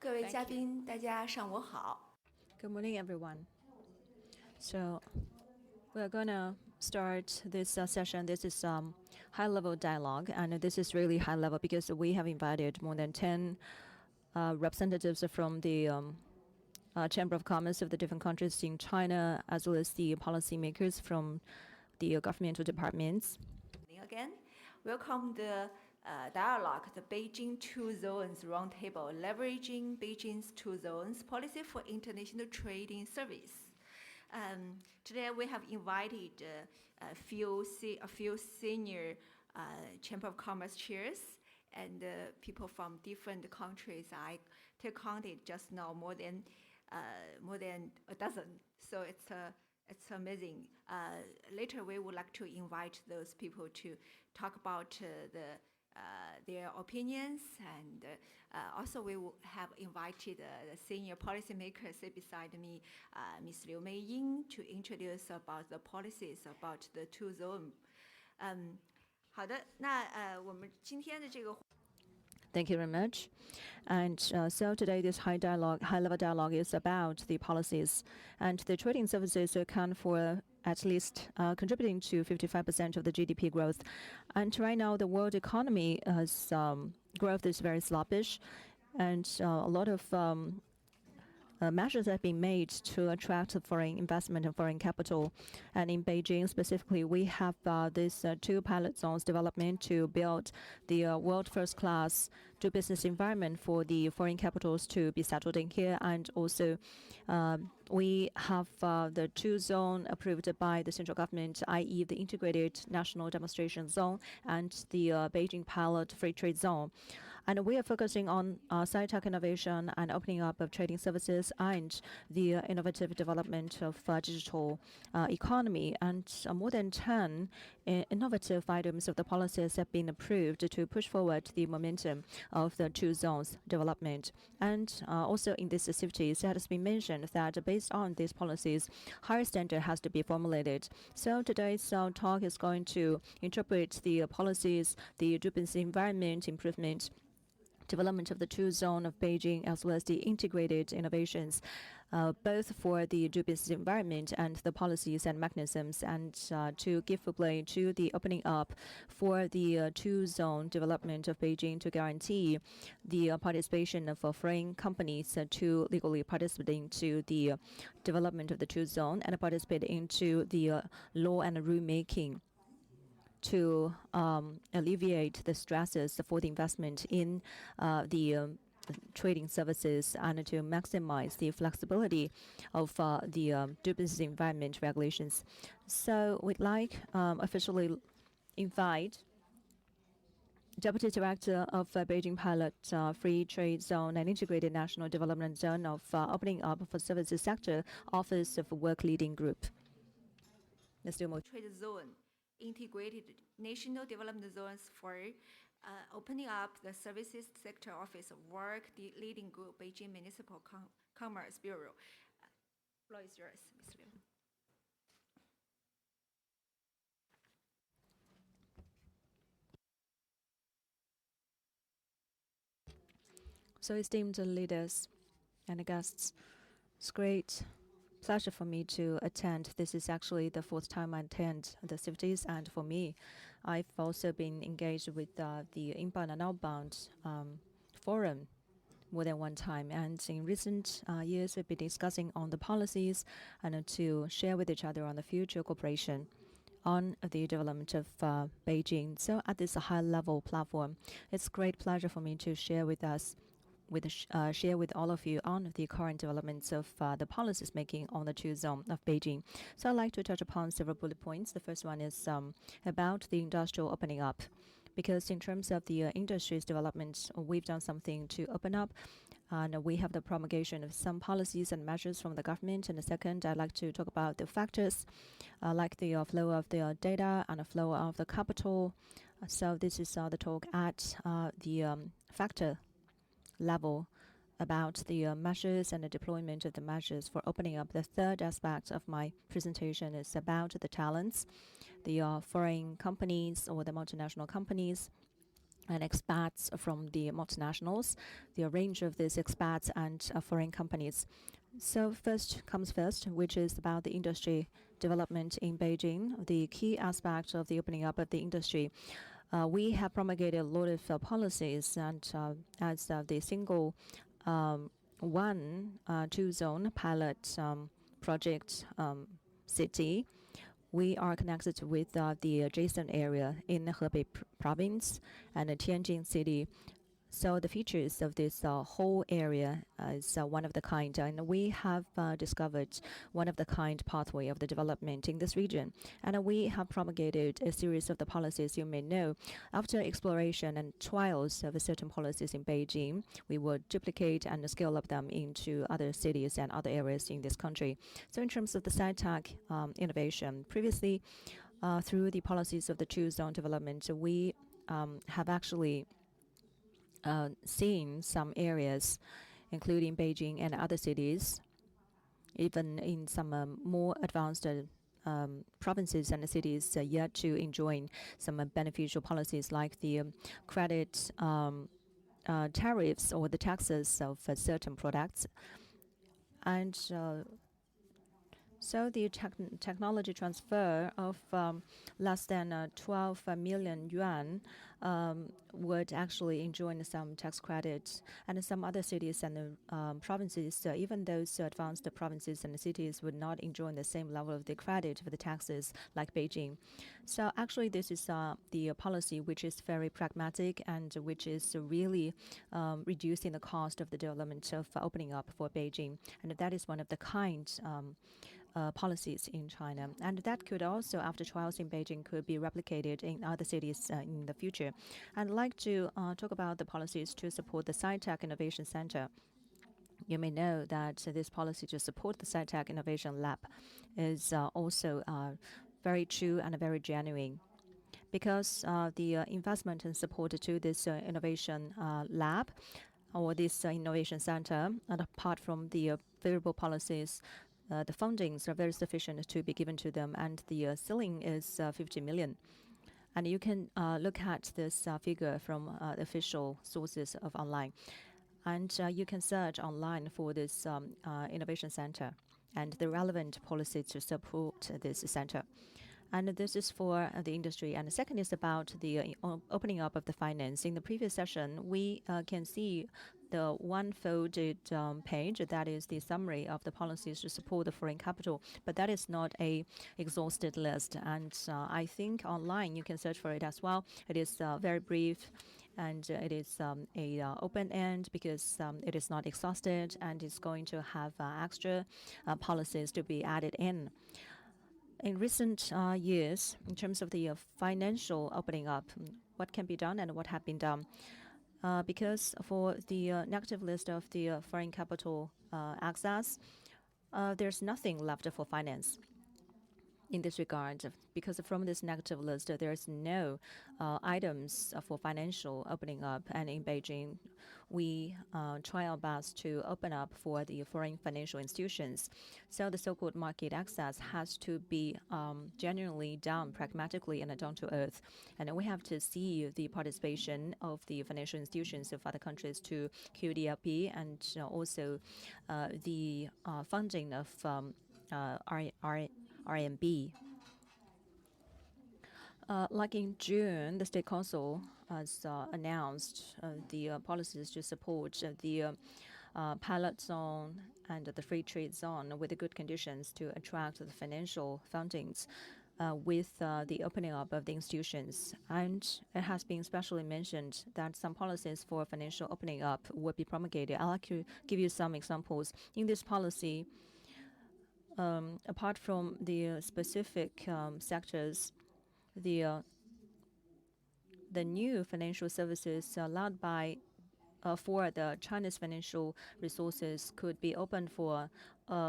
各位嘉宾，大家上午好。 Good morning, everyone. So we're gonna start this session. This is high-level dialogue, and this is really high level because we have invited more than 10 representatives from the Chamber of Commerce of the different countries in China, as well as the policymakers from the governmental departments. Again, welcome the dialogue, the Beijing Two Zones Roundtable, leveraging Beijing's Two Zones Policy for international trading service. Today we have invited a few senior Chamber of Commerce chairs and people from different countries. I counted just now more than a dozen. So it's amazing. Later, we would like to invite those people to talk about their opinions, and also we will have invited the senior policymakers beside me, Ms. Liu Meiying, to introduce about the policies about the two zone. 好的，那我们今天的这个。 Thank you very much. And so today this high-level dialogue is about the policies, and the trading services account for at least contributing to 55% of the GDP growth. And right now the world economy has growth is very sluggish, and a lot of measures have been made to attract foreign investment and foreign capital. And in Beijing specifically, we have this two pilot zones development to build the world first class do business environment for the foreign capitals to be settled in here. And also we have the two zone approved by the central government, i.e. the integrated national demonstration zone and the Beijing pilot free trade zone. And we are focusing on sci-tech innovation and opening up of trading services and the innovative development of digital economy. And more than 10 innovative items of the policies have been approved to push forward the momentum of the two zones development. And also in this CIFTIS, it has been mentioned that based on these policies, higher standard has to be formulated. So today's talk is going to interpret the policies, the business environment improvement, development of the two zone of Beijing, as well as the integrated innovations, both for the business environment and the policies and mechanisms, and to give play to the opening up for the two zone development of Beijing to guarantee the participation of foreign companies to legally participate into the development of the two zone and participate into the law and rule making, to alleviate the stresses for the investment in the trading services and to maximize the flexibility of the business environment regulations. So we'd like officially invite Deputy Director of Beijing Pilot Free Trade Zone and Integrated National Development Zone of Opening Up for Services Sector Office of Work Leading Group. Let's do more. Trade zone. Integrated national development zones for opening up the services sector office of work, the leading group, Beijing Municipal Commerce Bureau. Floor is yours, Ms. Liu. So esteemed leaders and guests, it's great pleasure for me to attend. This is actually the fourth time I attend the CIFTIS, and for me, I've also been engaged with the Inbound and Outbound Forum more than one time. And in recent years, we've been discussing on the policies and to share with each other on the future cooperation on the development of Beijing. So at this high-level platform, it's a great pleasure for me to share with all of you on the current developments of the policies making on the two zone of Beijing. So I'd like to touch upon several bullet points. The first one is about the industrial opening up, because in terms of the industry's development, we've done something to open up, and we have the promulgation of some policies and measures from the government. And the second, I'd like to talk about the factors like the flow of the data and the flow of the capital. So this is the talk at the factor level about the measures and the deployment of the measures for opening up. The third aspect of my presentation is about the talents, the foreign companies or the multinational companies and expats from the multinationals, the range of these expats and foreign companies. So first comes first, which is about the industry development in Beijing, the key aspect of the opening up of the industry. We have promulgated a lot of policies, and as the single two-zone pilot project city, we are connected with the adjacent area in the Hebei province and the Tianjin city. So the features of this whole area is one of the kind, and we have discovered one of the kind pathway of the development in this region. And we have promulgated a series of the policies you may know. After exploration and trials of certain policies in Beijing, we will duplicate and scale up them into other cities and other areas in this country. So in terms of the sci-tech innovation, previously through the policies of the two-zone development, we have actually seen some areas, including Beijing and other cities, even in some more advanced provinces and cities yet to enjoy some beneficial policies like the credit tariffs or the taxes of certain products. And so the technology transfer of less than 12 million yuan would actually enjoy some tax credits. And some other cities and provinces, even those advanced provinces and cities, would not enjoy the same level of the credit for the taxes like Beijing. So actually this is the policy which is very pragmatic and which is really reducing the cost of the development of opening up for Beijing. And that is one of the kind policies in China. And that could also, after trials in Beijing, could be replicated in other cities in the future. I'd like to talk about the policies to support the Sci-Tech Innovation Center. You may know that this policy to support the Sci-Tech Innovation Lab is also very true and very genuine, because the investment and support to this innovation lab or this innovation center, and apart from the favorable policies, the fundings are very sufficient to be given to them, and the ceiling is 50 million. And you can look at this figure from official sources of online. And you can search online for this innovation center and the relevant policy to support this center. And this is for the industry. And the second is about the opening up of the finance. In the previous session, we can see the one-folded page, that is the summary of the policies to support the foreign capital. But that is not a exhausted list. And I think online you can search for it as well. It is very brief. And it is a open end because it is not exhausted, and it's going to have extra policies to be added in. In recent years, in terms of the financial opening up, what can be done and what have been done? Because for the negative list of the foreign capital access, there's nothing left for finance in this regard, because from this negative list, there's no items for financial opening up. And in Beijing, we try our best to open up for the foreign financial institutions. So the so-called market access has to be genuinely done pragmatically and down to earth. And we have to see the participation of the financial institutions of other countries to QDLP, and also the funding of RMB. Like in June, the State Council has announced the policies to support the pilot zone and the free trade zone with the good conditions to attract the financial fundings with the opening up of the institutions. And it has been specially mentioned that some policies for financial opening up will be promulgated. I'd like to give you some examples. In this policy, apart from the specific sectors, the new financial services allowed by for the China's financial resources could be open for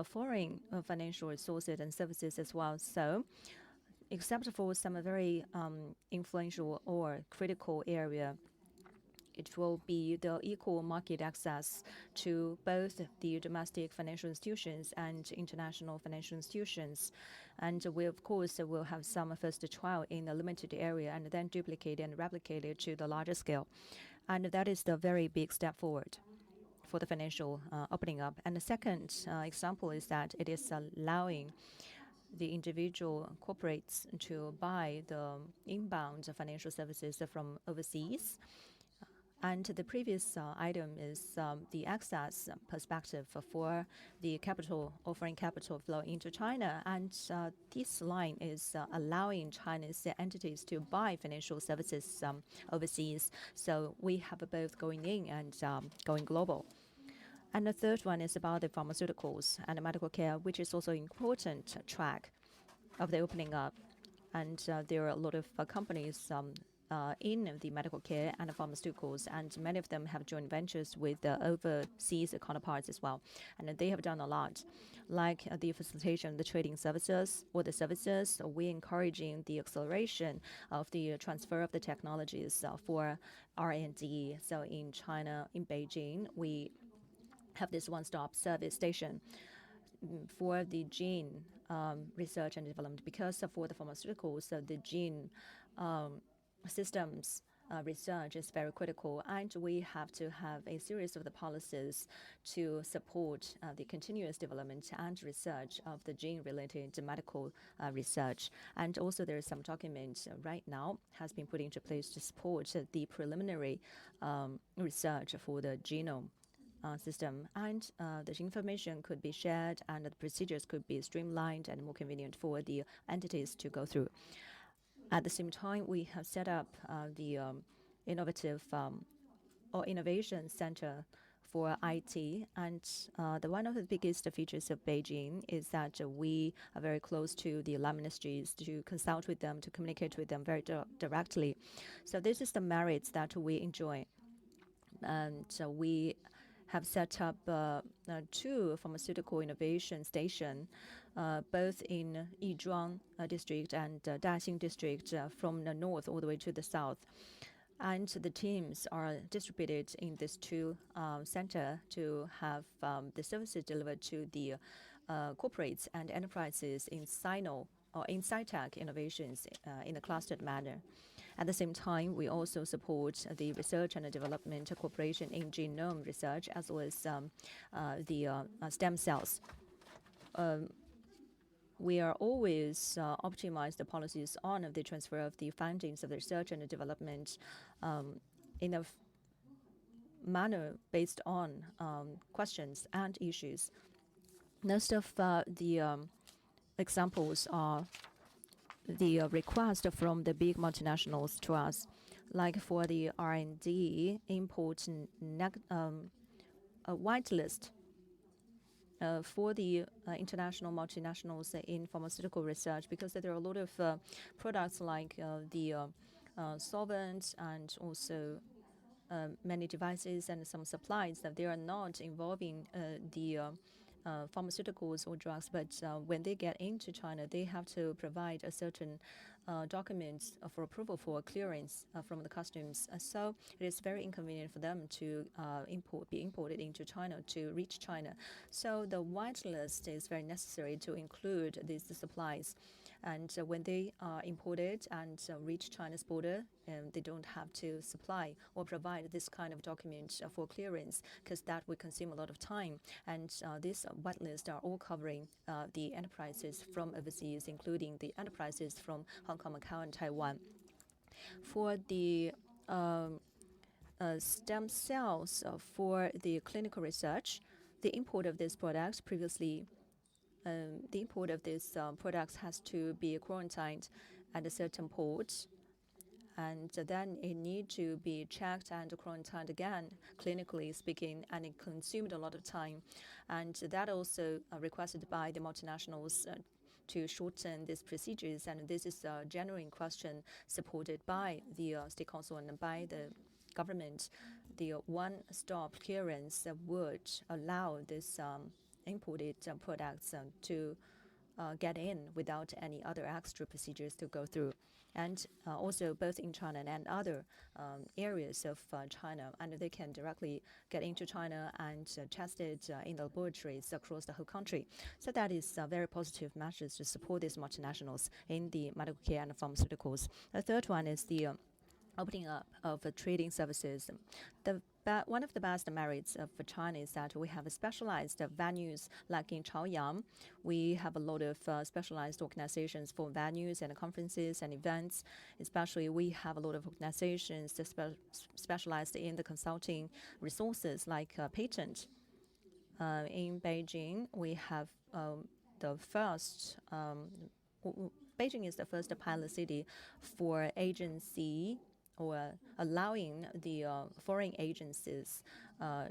foreign financial resources and services as well. So, except for some very influential or critical area, it will be the equal market access to both the domestic financial institutions and international financial institutions. And we, of course, will have some first trial in a limited area and then duplicate and replicate it to the larger scale. And that is the very big step forward for the financial opening up. And the second example is that it is allowing the individual corporates to buy the inbound financial services from overseas. And the previous item is the access perspective for the capital or foreign capital flow into China. And this line is allowing Chinese entities to buy financial services overseas. So we have both going in and going global. And the third one is about the pharmaceuticals and the medical care, which is also an important track of the opening up. And there are a lot of companies in the medical care and the pharmaceuticals, and many of them have joint ventures with overseas counterparts as well. And they have done a lot, like the facilitation of the trading services or the services. We're encouraging the acceleration of the transfer of the technologies for R&D. So in China, in Beijing, we have this one-stop service station for the gene research and development, because for the pharmaceuticals, the gene systems research is very critical, and we have to have a series of the policies to support the continuous development and research of the gene-related medical research. And also there is some document right now has been put into place to support the preliminary research for the genome system, and the information could be shared and the procedures could be streamlined and more convenient for the entities to go through. At the same time, we have set up the innovative or innovation center for IT, and one of the biggest features of Beijing is that we are very close to the land ministries to consult with them, to communicate with them very directly. So this is the merits that we enjoy. And we have set up 2 pharmaceutical innovation stations, both in Yizhuang district and Daxing district, from the north all the way to the south. And the teams are distributed in these 2 centers to have the services delivered to the corporates and enterprises in Sino or in sci-tech innovations in a clustered manner. At the same time, we also support the research and development cooperation in genome research, as well as the stem cells. We are always optimize the policies on the transfer of the findings of the research and development in a manner based on questions and issues. Most of the examples are the request from the big multinationals to us, like for the R&D import whitelist for the international multinationals in pharmaceutical research, because there are a lot of products like the solvents and also many devices and some supplies that they are not involving the pharmaceuticals or drugs, but when they get into China, they have to provide a certain documents for approval for clearance from the customs. So it is very inconvenient for them to be imported into China to reach China. So the white list is very necessary to include these supplies. And when they are imported and reach China's border, they don't have to supply or provide this kind of document for clearance, because that would consume a lot of time. And these whitelists are all covering the enterprises from overseas, including the enterprises from Hong Kong, Macau, and Taiwan. For the stem cells for the clinical research, the import of these products previously the import of these products has to be quarantined at a certain port, and then it needs to be checked and quarantined again, clinically speaking, and it consumed a lot of time. And that also requested by the multinationals to shorten these procedures, and this is a genuine question supported by the State Council and by the government. The one-stop clearance would allow this imported products to get in without any other extra procedures to go through. And also both in China and other areas of China, and they can directly get into China and test it in the laboratories across the whole country. So that is very positive measures to support these multinationals in the medical care and pharmaceuticals. The third one is the opening up of trading services. One of the best merits of China is that we have specialized venues like in Chaoyang. We have a lot of specialized organizations for venues and conferences and events. Especially we have a lot of organizations that specialized in the consulting resources like patent. In Beijing, we have the first Beijing is the first pilot city for agency or allowing the foreign agencies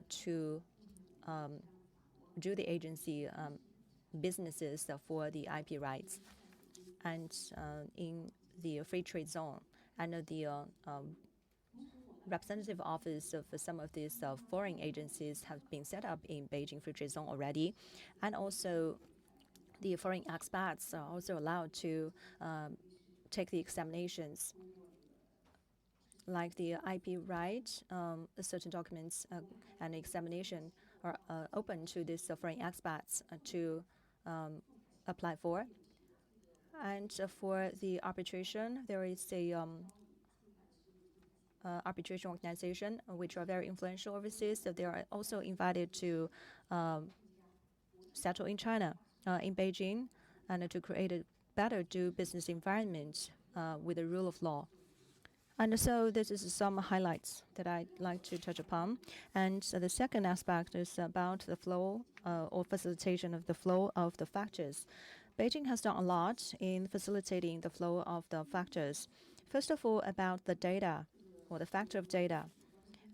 to do the agency businesses for the IP rights. And in the free trade zone, and the representative office of some of these foreign agencies have been set up in Beijing free trade zone already. And also the foreign expats are also allowed to take the examinations. Like the IP right, certain documents and examination are open to these foreign expats to apply for. And for the arbitration, there is a arbitration organization which are very influential overseas. So they are also invited to settle in China, in Beijing, and to create a better do business environment with the rule of law. And so this is some highlights that I'd like to touch upon. And the second aspect is about the flow or facilitation of the flow of the factors. Beijing has done a lot in facilitating the flow of the factors. First of all, about the data or the factor of data.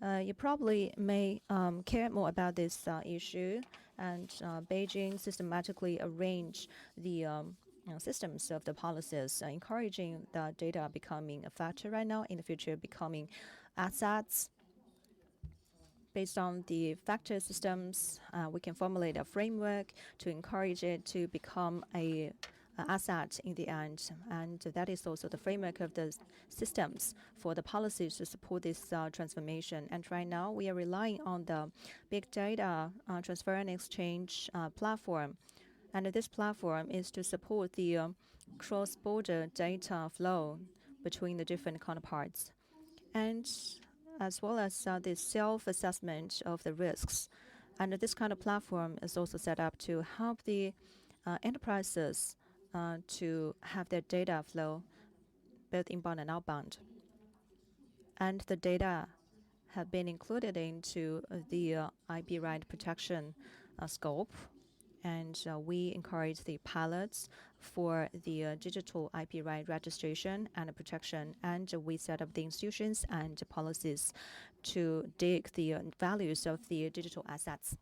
You probably may care more about this issue, and Beijing systematically arranged the systems of the policies, encouraging the data becoming a factor right now, in the future becoming assets. Based on the factor systems, we can formulate a framework to encourage it to become a asset in the end. And that is also the framework of the systems for the policies to support this transformation. And right now, we are relying on the big data transfer and exchange platform. And this platform is to support the cross-border data flow between the different counterparts, and as well as the self-assessment of the risks. And this kind of platform is also set up to help the enterprises to have their data flow both inbound and outbound. And the data have been included into the IP right protection scope. And we encourage the pilots for the digital IP right registration and protection. And we set up the institutions and policies to dig the values of the digital assets.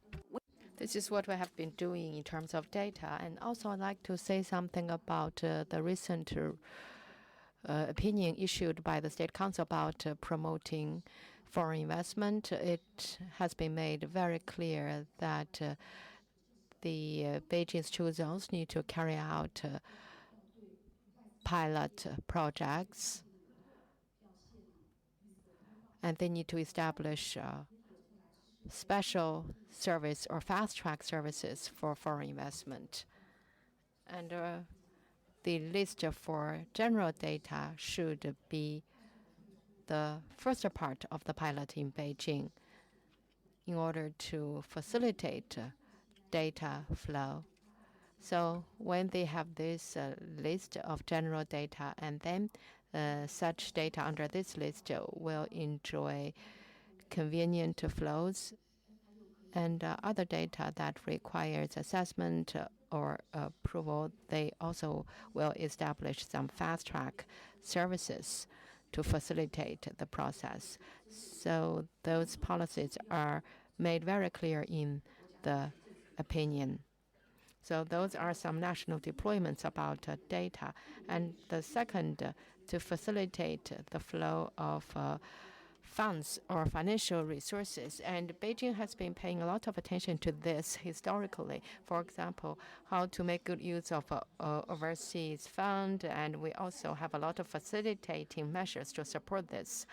This is what we have been doing in terms of data. And also I'd like to say something about the recent opinion issued by the State Council about promoting foreign investment. It has been made very clear that the Beijing's two zones need to carry out pilot projects, and they need to establish special service or fast-track services for foreign investment. And the list for general data should be the first part of the pilot in Beijing in order to facilitate data flow. So when they have this list of general data, and then such data under this list will enjoy convenient flows, and other data that requires assessment or approval, they also will establish some fast-track services to facilitate the process. So those policies are made very clear in the opinion. So those are some national deployments about data. And the second, to facilitate the flow of funds or financial resources. And Beijing has been paying a lot of attention to this historically. For example, how to make good use of overseas fund, and we also have a lot of facilitating measures to support this.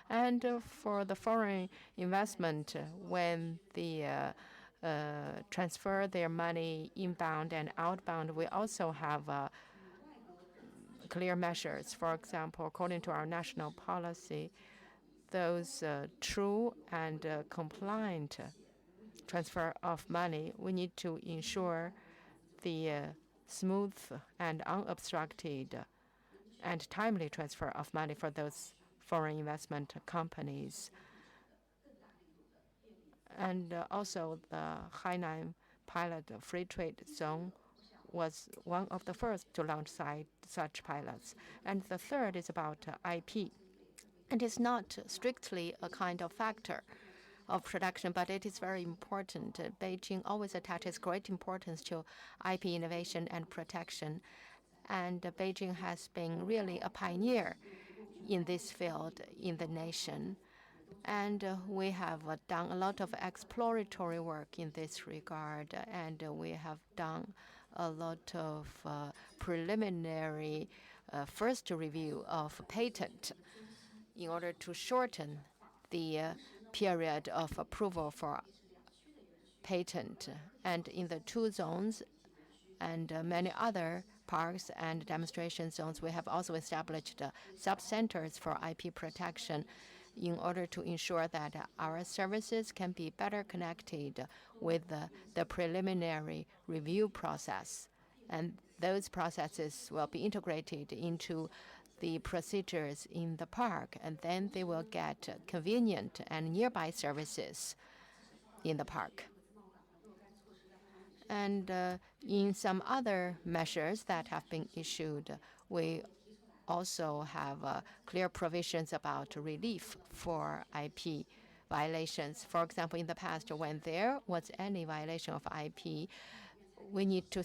And for the foreign investment, when the transfer their money inbound and outbound, we also have clear measures. For example, according to our national policy, those true and compliant transfer of money, we need to ensure the smooth and unobstructed and timely transfer of money for those foreign investment companies. And also the Hainan pilot free trade zone was one of the first to launch such pilots. And the third is about IP. It is not strictly a kind of factor of production, but it is very important. Beijing always attaches great importance to IP innovation and protection. And Beijing has been really a pioneer in this field in the nation. And we have done a lot of exploratory work in this regard, and we have done a lot of preliminary first review of patent in order to shorten the period of approval for patent. And in the two zones and many other parks and demonstration zones, we have also established sub-centers for IP protection in order to ensure that our services can be better connected with the preliminary review process. And those processes will be integrated into the procedures in the park, and then they will get convenient and nearby services in the park. And in some other measures that have been issued, we also have clear provisions about relief for IP violations. For example, in the past, when there was any violation of IP, we need to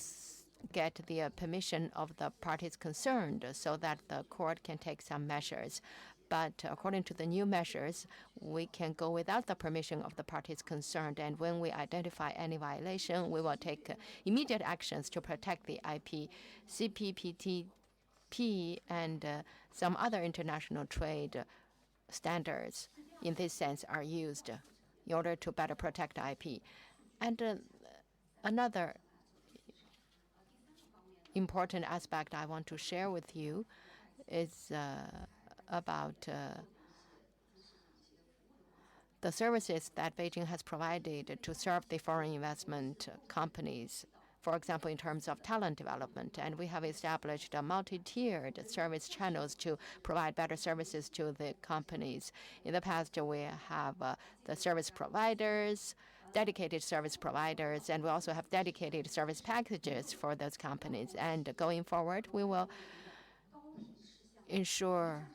get the permission of the parties concerned so that the court can take some measures. But according to the new measures, we can go without the permission of the parties concerned. And when we identify any violation, we will take immediate actions to protect the IP. CPTP and some other international trade standards in this sense are used in order to better protect IP. And another important aspect I want to share with you is about the services that Beijing has provided to serve the foreign investment companies, for example, in terms of talent development. And we have established a multi-tiered service channels to provide better services to the companies. In the past, we have the service providers, dedicated service providers, and we also have dedicated service packages for those companies. And going forward, we will ensure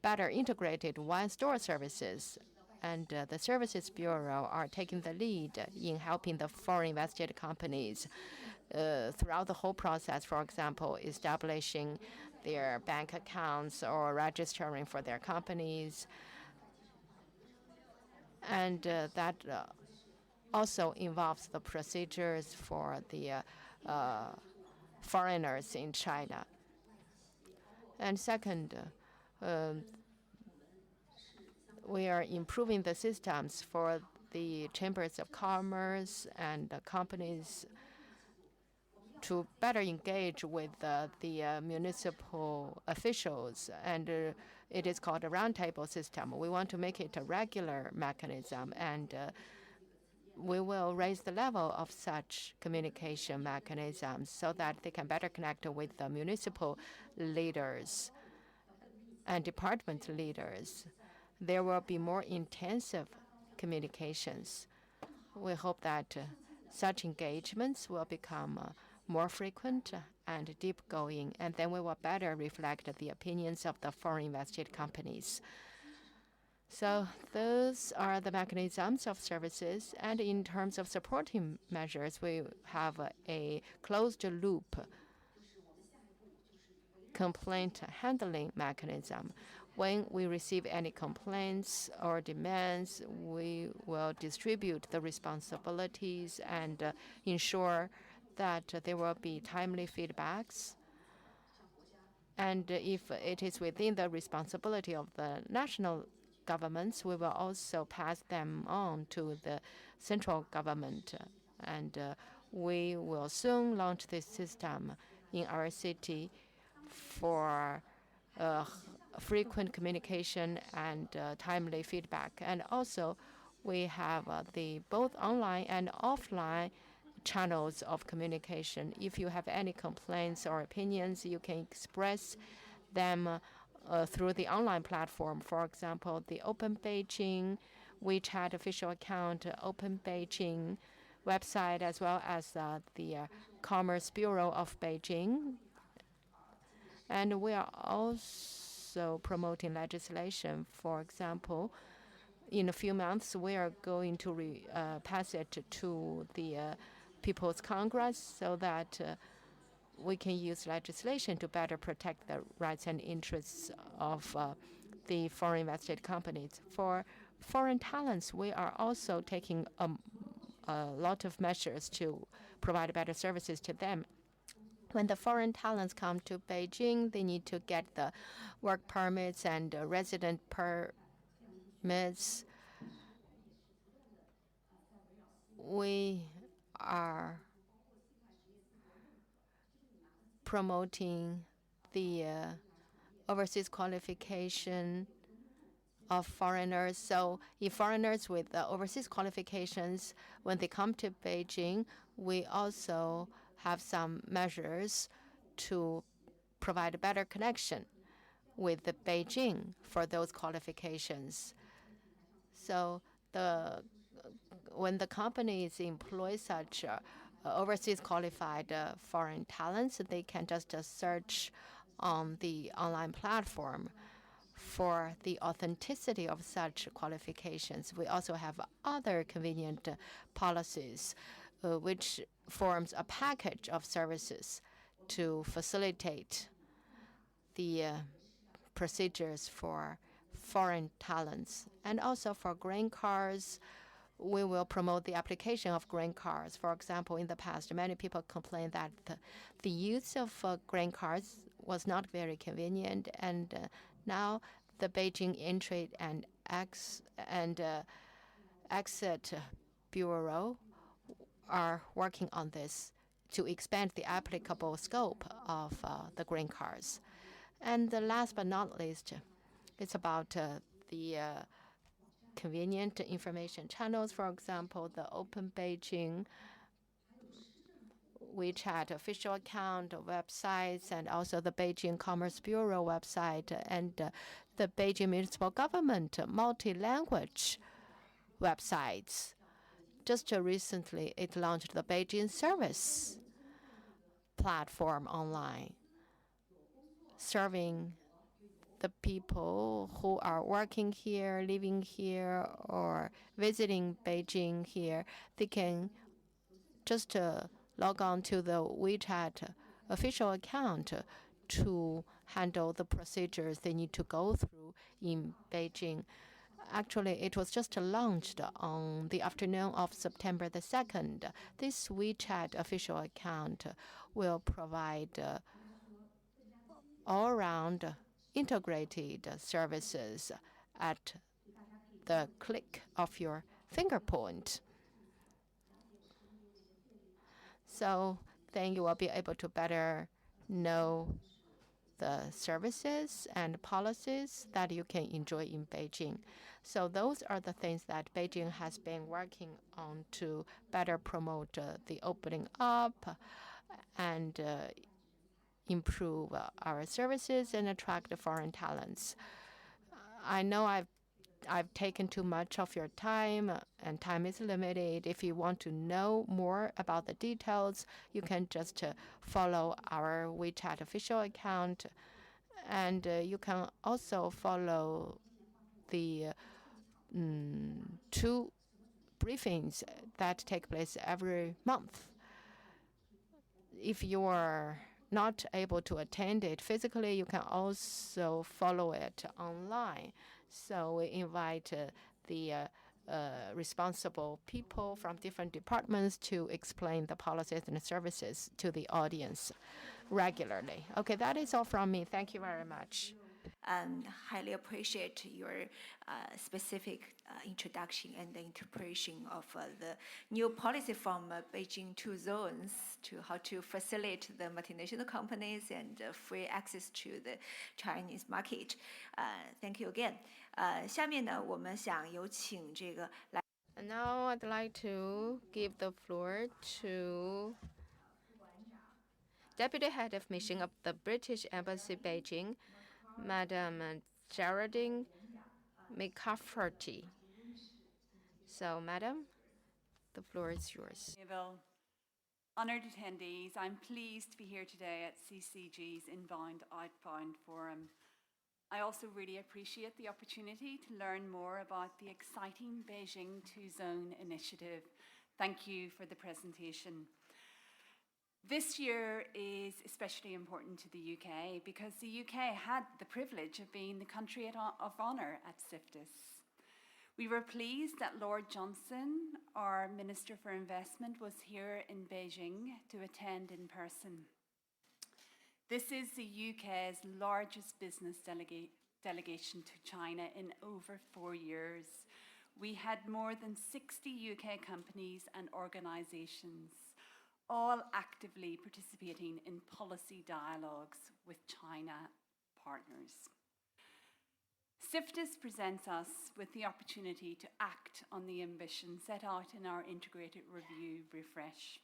better integrated one-store services. And the Services Bureau are taking the lead in helping the foreign invested companies throughout the whole process, for example, establishing their bank accounts or registering for their companies. And that also involves the procedures for the foreigners in China. And second, we are improving the systems for the chambers of commerce and the companies to better engage with the municipal officials. And it is called a roundtable system. We want to make it a regular mechanism, and we will raise the level of such communication mechanisms so that they can better connect with the municipal leaders and department leaders. There will be more intensive communications. We hope that such engagements will become more frequent and deep-going, and then we will better reflect the opinions of the foreign invested companies. So those are the mechanisms of services. And in terms of supporting measures, we have a closed-loop complaint handling mechanism. when we receive any complaints or demands, we will distribute the responsibilities and ensure that there will be timely feedbacks. And if it is within the responsibility of the national governments, we will also pass them on to the central government. And we will soon launch this system in our city for frequent communication and timely feedback. And also, we have the both online and offline channels of communication. If you have any complaints or opinions, you can express them through the online platform. For example, the Open Beijing WeChat official account, Open Beijing website, as well as the Commerce Bureau of Beijing. And we are also promoting legislation. For example, in a few months, we are going to pass it to the People's Congress so that we can use legislation to better protect the rights and interests of the foreign invested companies. For foreign talents, we are also taking a lot of measures to provide better services to them. When the foreign talents come to Beijing, they need to get the work permits and resident permits. We are promoting the overseas qualification of foreigners. So if foreigners with overseas qualifications, when they come to Beijing, we also have some measures to provide a better connection with the Beijing for those qualifications. So when the companies employ such overseas qualified foreign talents, they can just search on the online platform for the authenticity of such qualifications. We also have other convenient policies, which forms a package of services to facilitate the procedures for foreign talents. And also for green cards, we will promote the application of green cards. For example, in the past, many people complained that the use of green cards was not very convenient, and now the Beijing Entry and Exit Bureau are working on this to expand the applicable scope of the green cards. And last but not least, it's about the convenient information channels. For example, the Open Beijing WeChat official account, websites, and also the Beijing Commerce Bureau website, and the Beijing Municipal Government multi-language websites. Just recently, it launched the Beijing Service platform online, serving the people who are working here, living here, or visiting Beijing here. They can just log on to the WeChat official account to handle the procedures they need to go through in Beijing. Actually, it was just launched on the afternoon of September the 2nd. This WeChat official account will provide all-around integrated services at the click of your finger point. So then you will be able to better know the services and policies that you can enjoy in Beijing. So those are the things that Beijing has been working on to better promote the opening up and improve our services and attract the foreign talents. I know I've taken too much of your time, and time is limited. If you want to know more about the details, you can just follow our WeChat official account, and you can also follow the 2 briefings that take place every month. If you are not able to attend it physically, you can also follow it online. So we invite the responsible people from different departments to explain the policies and services to the audience regularly. Okay, that is all from me. Thank you very much. And highly appreciate your specific introduction and the interpretation of the new policy from Beijing Two Zones to how to facilitate the multinational companies and free access to the Chinese market. Thank you again. 下面呢，我们想有请这个来。 And now I'd like to give the floor to Deputy Head of Mission of the British Embassy Beijing, Madam Geraldine McCafferty. So, Madam, the floor is yours. Honoured attendees, I'm pleased to be here today at CCG's Inbound-Outbound Forum. I also really appreciate the opportunity to learn more about the exciting Beijing Two Zone initiative. Thank you for the presentation. This year is especially important to the UK because the UK had the privilege of being the country of honour at CIFTIS. We were pleased that Lord Johnson, our Minister for Investment, was here in Beijing to attend in person. This is the UK's largest business delegation to China in over 4 years. We had more than 60 UK companies and organisations, all actively participating in policy dialogues with China partners. CIFTIS presents us with the opportunity to act on the ambition set out in our Integrated Review Refresh,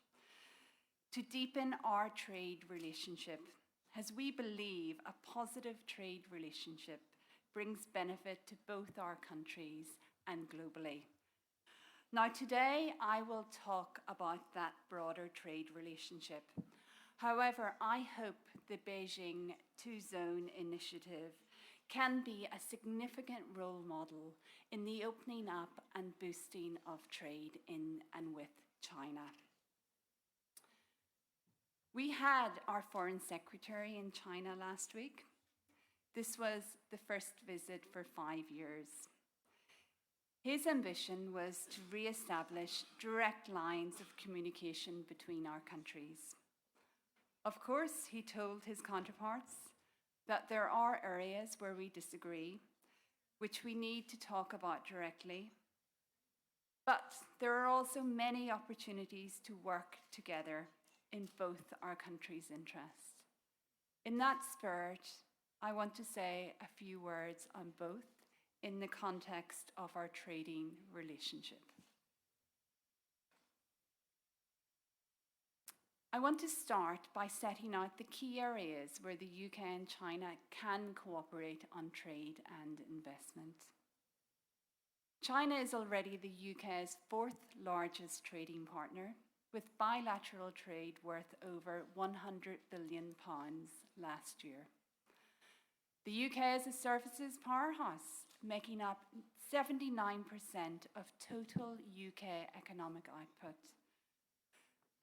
to deepen our trade relationship, as we believe a positive trade relationship brings benefit to both our countries and globally. Now today I will talk about that broader trade relationship. However, I hope the Beijing Two Zone initiative can be a significant role model in the opening up and boosting of trade in and with China. We had our Foreign Secretary in China last week. This was the first visit for 5 years. His ambition was to re-establish direct lines of communication between our countries. Of course, he told his counterparts that there are areas where we disagree, which we need to talk about directly. But there are also many opportunities to work together in both our countries' interests. In that spirit, I want to say a few words on both in the context of our trading relationship. I want to start by setting out the key areas where the UK and China can cooperate on trade and investment. China is already the UK's 4th largest trading partner, with bilateral trade worth over £100 billion last year. The UK is a services powerhouse, making up 79% of total UK economic output.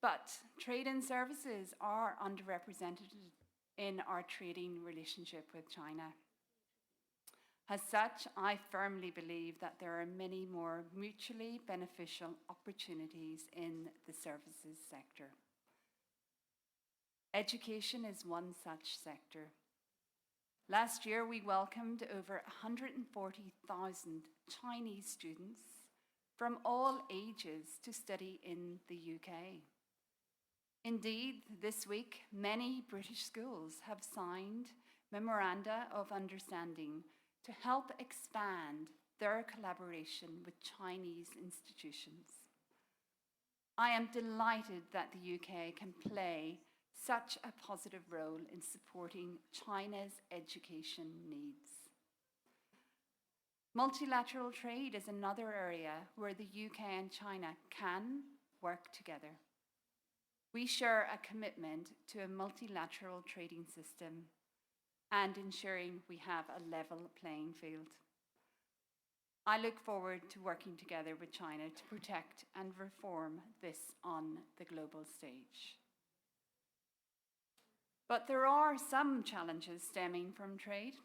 But trade and services are underrepresented in our trading relationship with China. As such, I firmly believe that there are many more mutually beneficial opportunities in the services sector. Education is one such sector. Last year, we welcomed over 140,000 Chinese students from all ages to study in the UK. Indeed, this week, many British schools have signed memoranda of understanding to help expand their collaboration with Chinese institutions. I am delighted that the UK can play such a positive role in supporting China's education needs. Multilateral trade is another area where the UK and China can work together. We share a commitment to a multilateral trading system and ensuring we have a level playing field. I look forward to working together with China to protect and reform this on the global stage. But there are some challenges stemming from trade.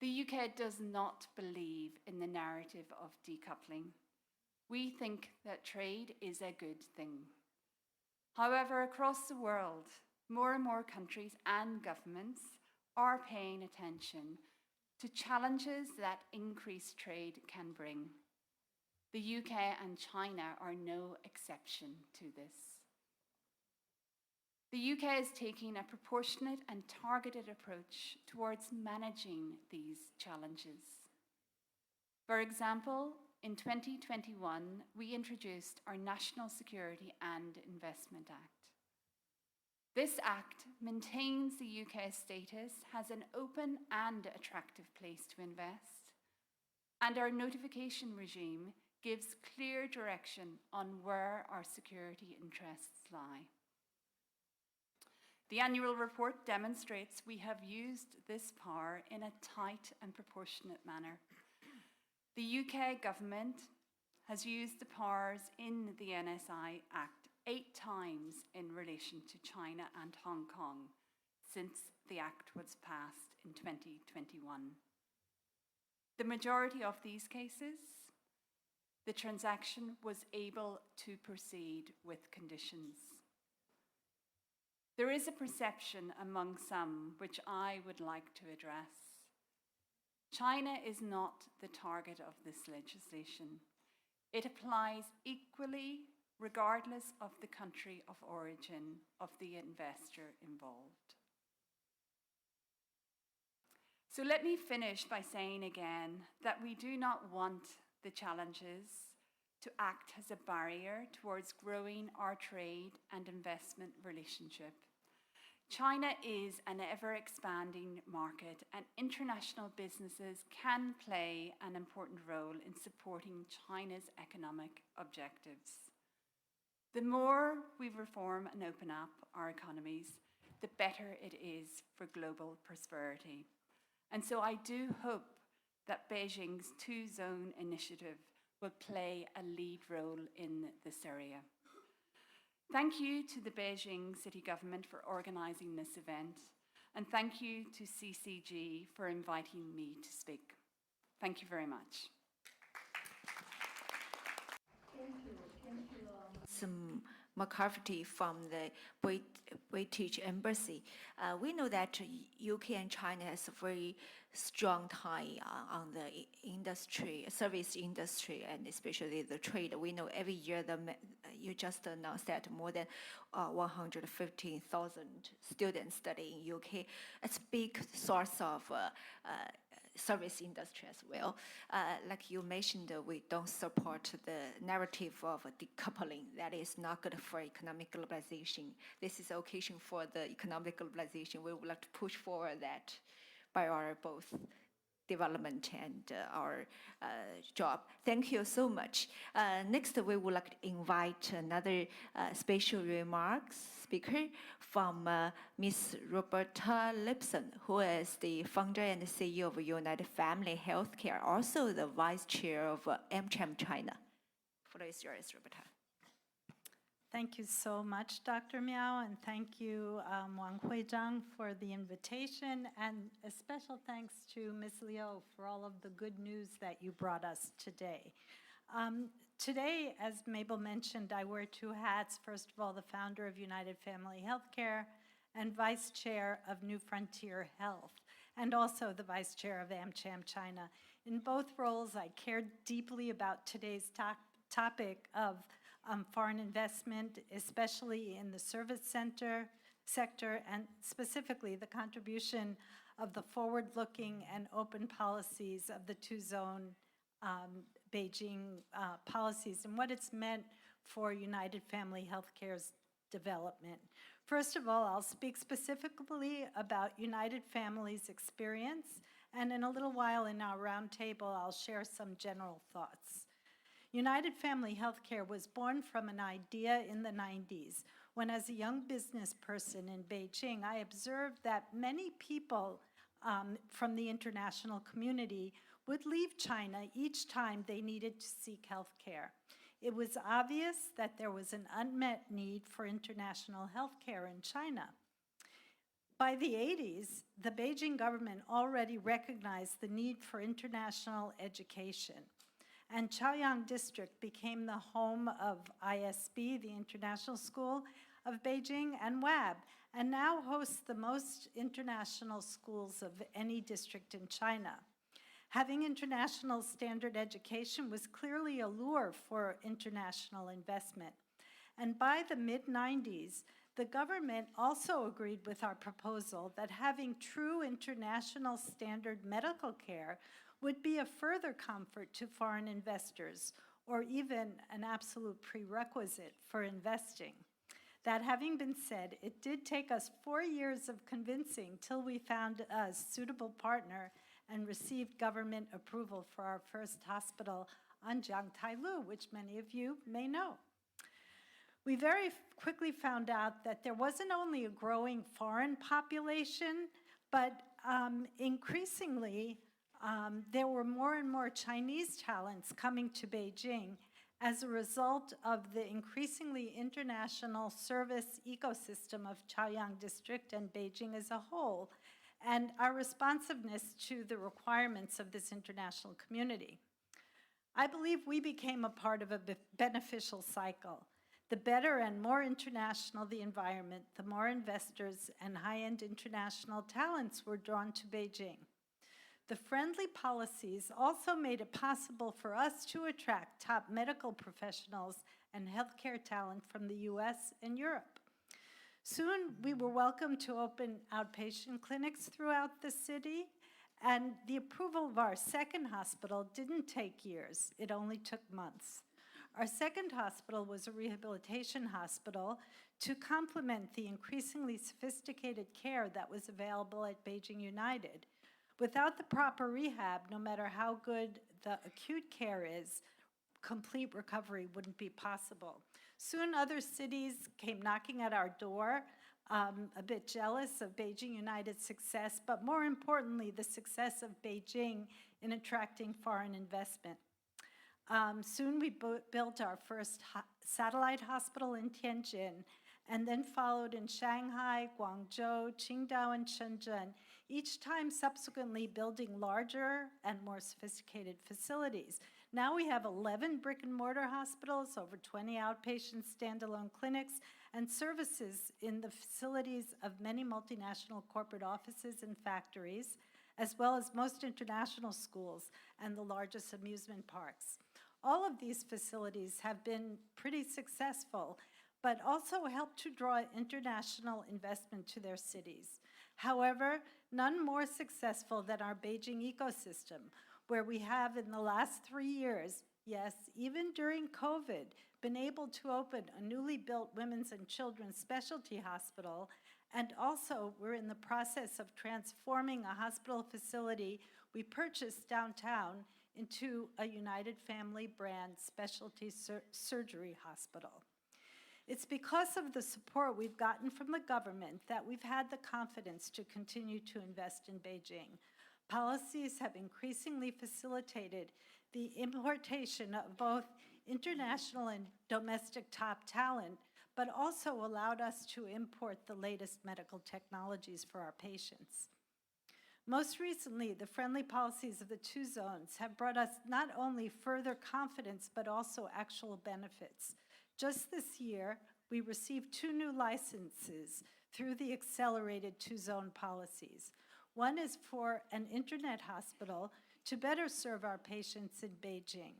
The UK does not believe in the narrative of decoupling. We think that trade is a good thing. However, across the world, more and more countries and governments are paying attention to challenges that increased trade can bring. The UK and China are no exception to this. The UK is taking a proportionate and targeted approach towards managing these challenges. For example, in 2021, we introduced our National Security and Investment Act. This act maintains the UK's status as an open and attractive place to invest, and our notification regime gives clear direction on where our security interests lie. The annual report demonstrates we have used this power in a tight and proportionate manner. The UK government has used the powers in the NSI Act 8 times in relation to China and Hong Kong since the Act was passed in 2021. The majority of these cases, the transaction was able to proceed with conditions. There is a perception among some which I would like to address. China is not the target of this legislation. It applies equally regardless of the country of origin of the investor involved. So let me finish by saying again that we do not want the challenges to act as a barrier towards growing our trade and investment relationship. China is an ever-expanding market, and international businesses can play an important role in supporting China's economic objectives. The more we reform and open up our economies, the better it is for global prosperity. And so I do hope that Beijing's Two Zone Initiative will play a lead role in this area. Thank you to the Beijing City Government for organising this event, and thank you to CCG for inviting me to speak. Thank you very much. Thank you, Some McCarthy from the British Embassy. We know that UK and China has a very strong tie on the industry, service industry, and especially the trade. We know every year you just announced that more than 115,000 students study in UK. It's a big source of service industry as well. Like you mentioned, we don't support the narrative of decoupling. That is not good for economic globalization. This is an occasion for the economic globalization. We would like to push forward that by our both development and our job. Thank you so much. Next, we would like to invite another special remarks speaker from Ms. Roberta Lipson, who is the founder and CEO of United Family Healthcare, also the vice chair of AmCham China. The floor is yours, Roberta. Thank you so much, Dr. Miao, and thank you, Wang Huizhang, for the invitation, and a special thanks to Ms. Liu for all of the good news that you brought us today. Today, as Mabel mentioned, I wear two hats. First of all, the founder of United Family Healthcare and vice chair of New Frontier Health, and also the vice chair of AmCham China. In both roles, I cared deeply about today's topic of foreign investment, especially in the service sector, and specifically the contribution of the forward-looking and open policies of the two-zone Beijing policies and what it's meant for United Family Healthcare's development. First of all, I'll speak specifically about United Family's experience, and in a little while in our roundtable, I'll share some general thoughts. United Family Healthcare was born from an idea in the 90s, when as a young business person in Beijing, I observed that many people from the international community would leave China each time they needed to seek health care. it was obvious that there was an unmet need for international healthcare in China. By the 80s, the Beijing government already recognized the need for international education, and Chaoyang District became the home of ISB, the International School of Beijing, and WAB, and now hosts the most international schools of any district in China. Having international standard education was clearly a lure for international investment. And by the mid-90s, the government also agreed with our proposal that having true international standard medical care would be a further comfort to foreign investors, or even an absolute prerequisite for investing. That having been said, it did take us 4 years of convincing till we found a suitable partner and received government approval for our first hospital on Jiangtailu, which many of you may know. We very quickly found out that there wasn't only a growing foreign population, but increasingly there were more and more Chinese talents coming to Beijing as a result of the increasingly international service ecosystem of Chaoyang District and Beijing as a whole, and our responsiveness to the requirements of this international community. I believe we became a part of a beneficial cycle. The better and more international the environment, the more investors and high-end international talents were drawn to Beijing. The friendly policies also made it possible for us to attract top medical professionals and healthcare talent from the US and Europe. Soon, we were welcomed to open outpatient clinics throughout the city, and the approval of our second hospital didn't take years. It only took months. Our second hospital was a rehabilitation hospital to complement the increasingly sophisticated care that was available at Beijing United. Without the proper rehab, no matter how good the acute care is, complete recovery wouldn't be possible. Soon other cities came knocking at our door, a bit jealous of Beijing United's success, but more importantly, the success of Beijing in attracting foreign investment. Soon we built our first satellite hospital in Tianjin, and then followed in Shanghai, Guangzhou, Qingdao, and Shenzhen, each time subsequently building larger and more sophisticated facilities. Now we have 11 brick-and-mortar hospitals, over 20 outpatient standalone clinics, and services in the facilities of many multinational corporate offices and factories, as well as most international schools and the largest amusement parks. All of these facilities have been pretty successful, but also helped to draw international investment to their cities. However, none more successful than our Beijing ecosystem, where we have in the last 3 years, yes, even during COVID, been able to open a newly built women's and children's specialty hospital, and also we're in the process of transforming a hospital facility we purchased downtown into a United Family brand specialty surgery hospital. It's because of the support we've gotten from the government that we've had the confidence to continue to invest in Beijing. Policies have increasingly facilitated the importation of both international and domestic top talent, but also allowed us to import the latest medical technologies for our patients. Most recently, the friendly policies of the two zones have brought us not only further confidence, but also actual benefits. Just this year, we received 2 new licenses through the accelerated two-zone policies. One is for an internet hospital to better serve our patients in Beijing.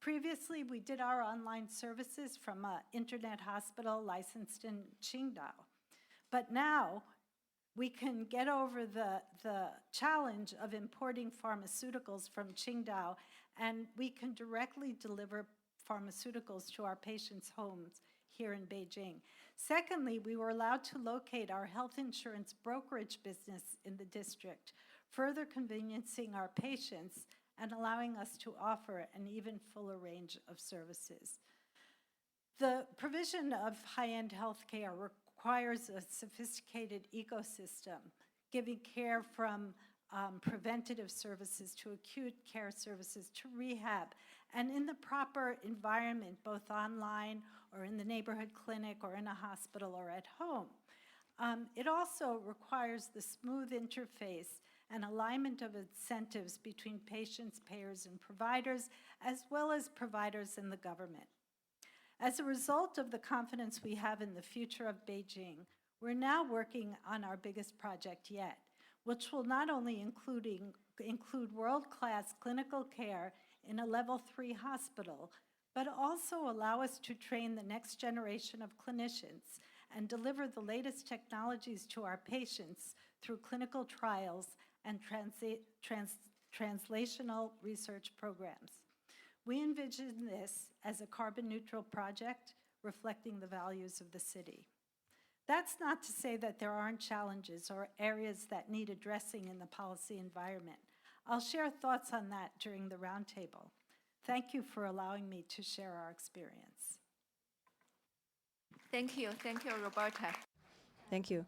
Previously, we did our online services from an internet hospital licensed in Qingdao. But now, we can get over the challenge of importing pharmaceuticals from Qingdao, and we can directly deliver pharmaceuticals to our patients' homes here in Beijing. Secondly, we were allowed to locate our health insurance brokerage business in the district, further conveniencing our patients and allowing us to offer an even fuller range of services. The provision of high-end healthcare requires a sophisticated ecosystem, giving care from preventative services to acute care services to rehab and in the proper environment, both online or in the neighborhood clinic or in a hospital or at home. It also requires the smooth interface and alignment of incentives between patients, payers, and providers, as well as providers and the government. As a result of the confidence we have in the future of Beijing, we're now working on our biggest project yet, which will not only include world-class clinical care in a level 3 hospital, but also allow us to train the next generation of clinicians and deliver the latest technologies to our patients through clinical trials and translational research programs. We envision this as a carbon-neutral project reflecting the values of the city. That's not to say that there aren't challenges or areas that need addressing in the policy environment. I'll share thoughts on that during the roundtable. Thank you for allowing me to share our experience. Thank you, Roberta. Thank you.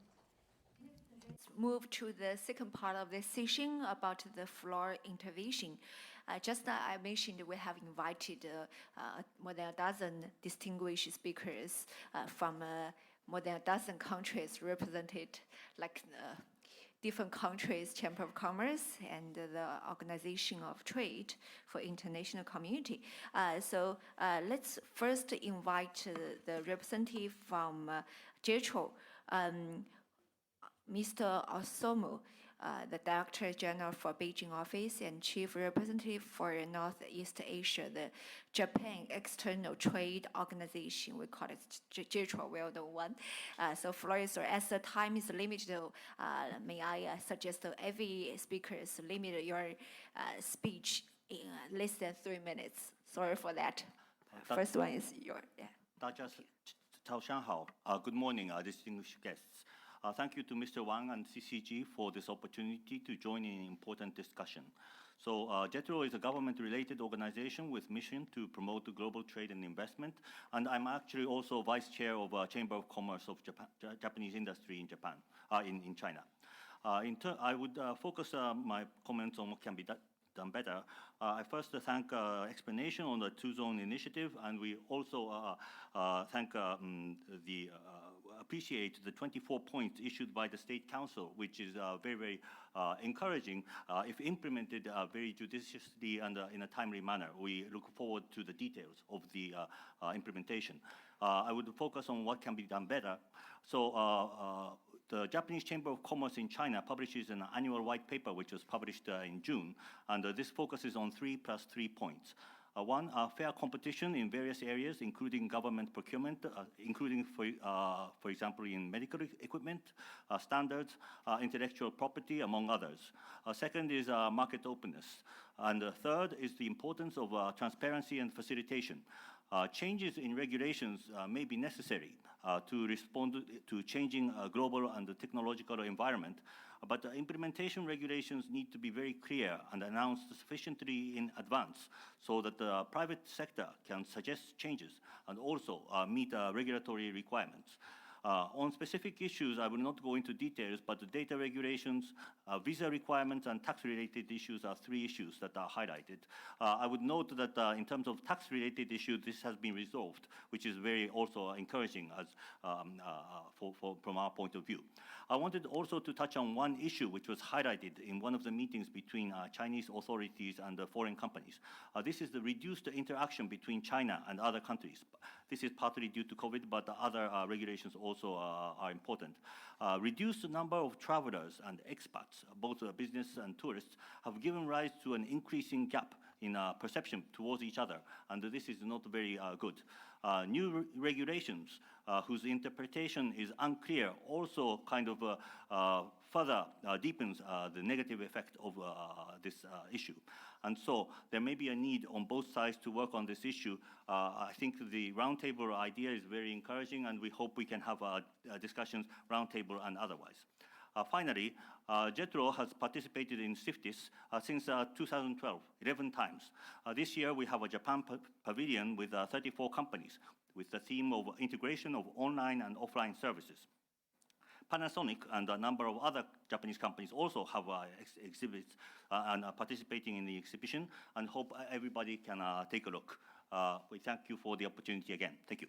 Let's move to the second part of the session about the floor intervention. Just I mentioned we have invited more than a dozen distinguished speakers from more than a dozen countries represented, like different countries, Chamber of Commerce and the Organization of Trade for International Community. So let's first invite the representative from JETRO, Mr. Osomo, the Director General for Beijing Office and Chief Representative for Northeast Asia, the Japan External Trade Organization. We call it JETRO, well-known one. So Flores, as the time is limited, may I suggest that every speaker limit your speech in less than 3 minutes. Sorry for that. First one is your. Good morning, distinguished guests. Thank you to Mr. Wang and CCG for this opportunity to join in an important discussion. So JETRO is a government-related organization with mission to promote global trade and investment, and I'm actually also vice chair of Chamber of Commerce of Japanese industry in Japan, in China. I would focus my comments on what can be done better. I first thank explanation on the two-zone initiative, and we also appreciate the 24 points issued by the State Council, which is very, very encouraging if implemented very judiciously and in a timely manner. We look forward to the details of the implementation. I would focus on what can be done better. So the Japanese Chamber of Commerce in China publishes an annual white paper, which was published in June, and this focuses on 3+3 points. One, fair competition in various areas, including government procurement, including, for example, in medical equipment, standards, intellectual property, among others. Second is market openness. And third is the importance of transparency and facilitation. Changes in regulations may be necessary to respond to changing global and technological environment, but the implementation regulations need to be very clear and announced sufficiently in advance so that the private sector can suggest changes and also meet regulatory requirements. On specific issues, I will not go into details, but the data regulations, visa requirements, and tax-related issues are 3 issues that are highlighted. I would note that in terms of tax-related issues, this has been resolved, which is very also encouraging as, from our point of view. I wanted also to touch on one issue which was highlighted in one of the meetings between Chinese authorities and foreign companies. This is the reduced interaction between China and other countries. This is partly due to COVID, but the other regulations also are important. Reduced number of travelers and expats, both business and tourists, have given rise to an increasing gap in perception towards each other, and this is not very good. New regulations whose interpretation is unclear also kind of further deepens the negative effect of this issue. And so there may be a need on both sides to work on this issue. I think the roundtable idea is very encouraging, and we hope we can have discussions, roundtable and otherwise. Finally, JETRO has participated in CIFTIS since 2012, 11 times. This year we have a Japan pavilion with 34 companies with the theme of integration of online and offline services. Panasonic and a number of other Japanese companies also have exhibits and are participating in the exhibition, and hope everybody can take a look. We thank you for the opportunity again. Thank you.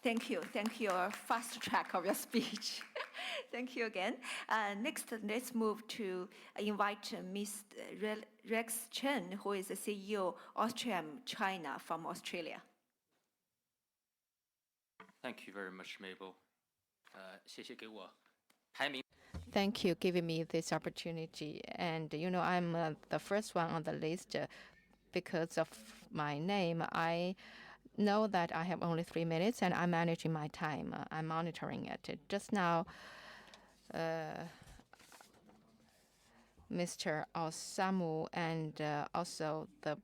Thank you. Thank you. Fast track of your speech. Thank you again. Next, let's move to invite Ms. Rex Chen, who is the CEO Austrian China from Australia. Thank you very much, Mabel. 谢谢给我排名。 Thank you giving me this opportunity. And you know, I'm the first one on the list because of my name. I know that I have only 3 minutes, and I'm managing my time. I'm monitoring it. Just now, Mr. Osamu and also the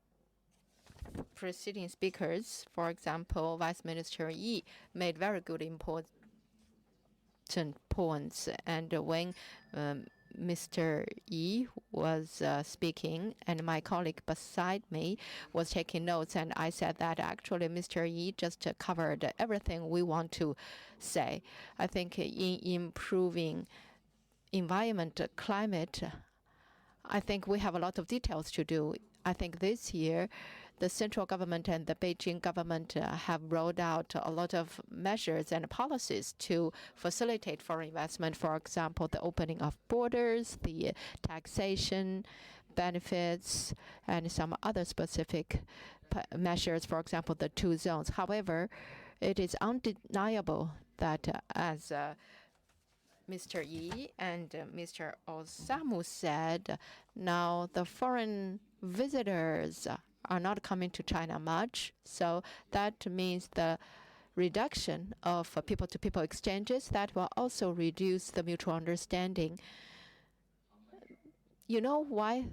preceding speakers, for example, Vice Minister Yi, made very good important points. And when Mr. Yi was speaking, and my colleague beside me was taking notes, and I said that actually Mr. Yi just covered everything we want to say. I think in improving environment, climate, I think we have a lot of details to do. I think this year, the central government and the Beijing government have rolled out a lot of measures and policies to facilitate foreign investment. For example, the opening of borders, the taxation benefits, and some other specific measures, for example, the two zones. However, it is undeniable that as Mr. Yi and Mr. Osamu said, now the foreign visitors are not coming to China much. So that means the reduction of people-to-people exchanges, that will also reduce the mutual understanding. You know why